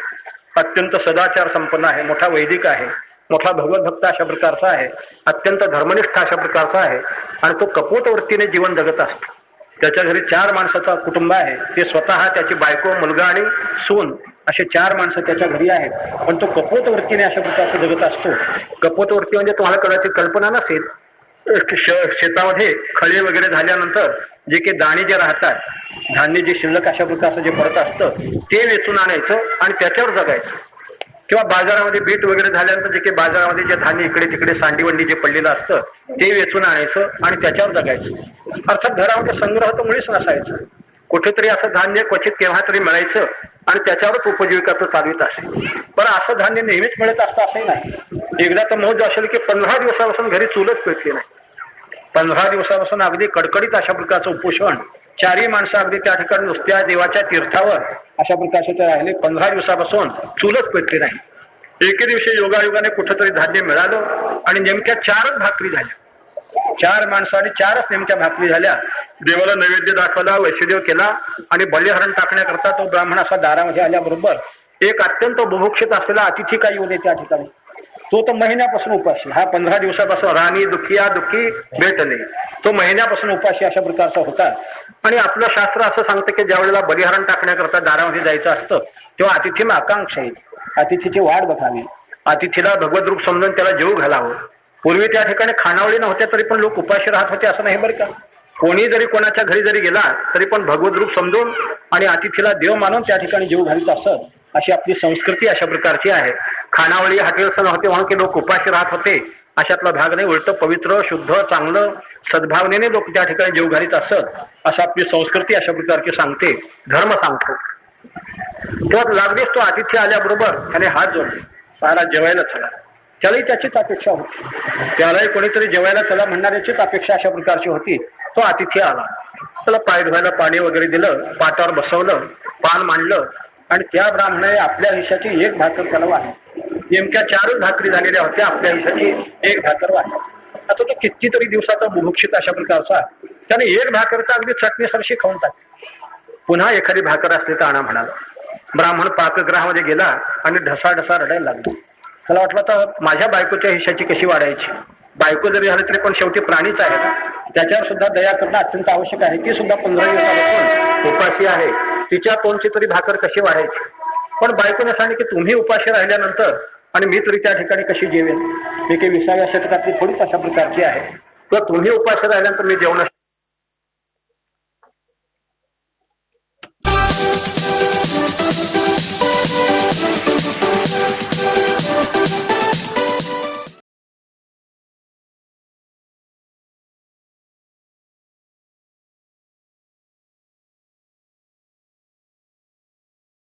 अत्यंत सदाचार संपन्न आहे, मोठा वैदिक आहे, मोठा भगवत अशा प्रकारचा आहे, अत्यंत धर्मनिष्ठ अशा प्रकारचा आहे आणि तो कपोटवृत्तीने जीवन जगत असतो. त्याच्या घरी 4 माणसाचा कुटुंब आहे. ते स्वतः, त्याची बायको, मुलगा आणि सून असे 4 माणसं त्याच्या घरी आहेत. पण तो कपोतवृत्तीने अशा प्रकारचं जगत असतो. कपोतवृत्ती म्हणजे तुम्हाला कदाचित कल्पना नसेल, शेतामध्ये खळे वगैरे झाल्यानंतर जे काही दाणे जे राहतात, धान्य जे शिल्लक अशा प्रकारचं जे पडत असतं ते वेचून आणायचं आणि त्याच्यावर जगायचं. किंवा बाजारामध्ये बीट वगैरे झाल्यानंतर जे काही बाजारामध्ये जे धान्य इकडे तिकडे सांडीवंडी जे पडलेलं असतं ते वेचून आणायचं आणि त्याच्यावर जगायचं. अर्थात घरामध्ये संग्रह तर मुळीच नसायचा. कुठेतरी असं धान्य क्वचित केव्हा तरी मिळायचं आणि त्याच्यावरच उपजीविका तो चालवित असे. पण असं धान्य नेहमीच मिळत असतं असंही नाही. एकदा तर मौज असेल की 15 दिवसापासून घरी चूलच पेटली नाही. 15 दिवसापासून अगदी कडकडीत अशा प्रकारचं उपोषण, चारही माणसं अगदी त्या ठिकाणी नुसत्या देवाच्या तीर्थावर अशा प्रकारचे ते राहिले. 15 दिवसापासून चूलच पेटली नाही. एके दिवशी योगायोगाने कुठंतरी धान्य मिळालं आणि नेमक्या 4च भाकरी झाल्या. 4 माणसाने 4च नेमक्या भाकरी झाल्या. देवाला नैवेद्य दाखवला, वैश्यदेव केला आणि बलिहरण टाकण्याकरता तो ब्राह्मण असा दारामध्ये आल्याबरोबर एक अत्यंत बुभुक्षित असलेला अतिथी काही येऊ नये त्या ठिकाणी. तो तर महिन्यापासून उपाशी. हा 15 दिवसापासून राणी दुखिया दुःखी भेटले. तो महिन्यापासून उपाशी अशा प्रकारचा होता. आणि आपलं शास्त्र असं सांगतं की ज्या वेळेला बलिहरण टाकण्याकरता दारामध्ये जायचं असतं तेव्हा अतिथीला आकांक्षा येईल. अतिथीची वाट बघावी, अतिथीला भगवत रूप समजून त्याला जेवू घालावं. पूर्वी त्या ठिकाणी खानावळी नव्हत्या तरी पण लोक उपाशी राहत होते असं नाही बरं का. कोणी जरी कोणाच्या घरी जरी गेला तरी पण भगवत रूप समजून आणि अतिथीला देव मानून त्या ठिकाणी जेवू घालीत असत. अशी आपली संस्कृती अशा प्रकारची आहे. खानावळी हॉटेल्स नव्हते म्हणून की लोक उपाशी राहत होते अशातला भाग नाही. उलट पवित्र शुद्ध चांगलं सद्भावनेने लोक त्या ठिकाणी जेवू घालीत असत असं आपली संस्कृती अशा प्रकारची सांगते, धर्म सांगतो. तेव्हा लागलीच तो अतिथी आल्याबरोबर त्याने हात जोडले, पाहायला जेवायला चला. त्यालाही त्याचीच अपेक्षा होती. त्यालाही कोणीतरी जेवायला चला म्हणणाऱ्याचीच अपेक्षा अशा प्रकारची होती. तो अतिथी आला, त्याला पाय धुवायला पाणी वगैरे दिलं, पाटावर बसवलं, पान मांडलं आणि त्या ब्राह्मणाने आपल्या हिशाची एक भाकर त्याला वाढली. नेमक्या 4च भाकरी झालेल्या होत्या, आपल्या हिशाची एक भाकर वाढली. आता तो कितीतरी दिवसाचा बुभुक्षित अशा प्रकारचा, त्याने एक भाकर तर अगदी चटणी सरशी खाऊन टाकली. पुन्हा एखादी भाकर असली तर आणा म्हणाला. ब्राह्मण पाकगृहामध्ये गेला आणि ढसाढसा रडायला लागला. त्याला वाटलं तर माझ्या बायकोच्या हिशाची कशी वाढायची. बायको जरी झाली तरी पण शेवटी प्राणीच आहे ना, त्याच्यावर सुद्धा दया करणं अत्यंत आवश्यक आहे. ती सुद्धा 15 दिवसापासून उपाशी आहे, तिच्या तोंडची तरी भाकर कशी वाढायची. पण बायकोने सांगितले की तुम्ही उपाशी राहिल्यानंतर आणि मी तरी त्या ठिकाणी कशी जेवेन. हे काही 20व्या शतकातली थोडीच अशा प्रकारची आहे. तर तुम्ही उपाशी राहिल्यानंतर मी जेवण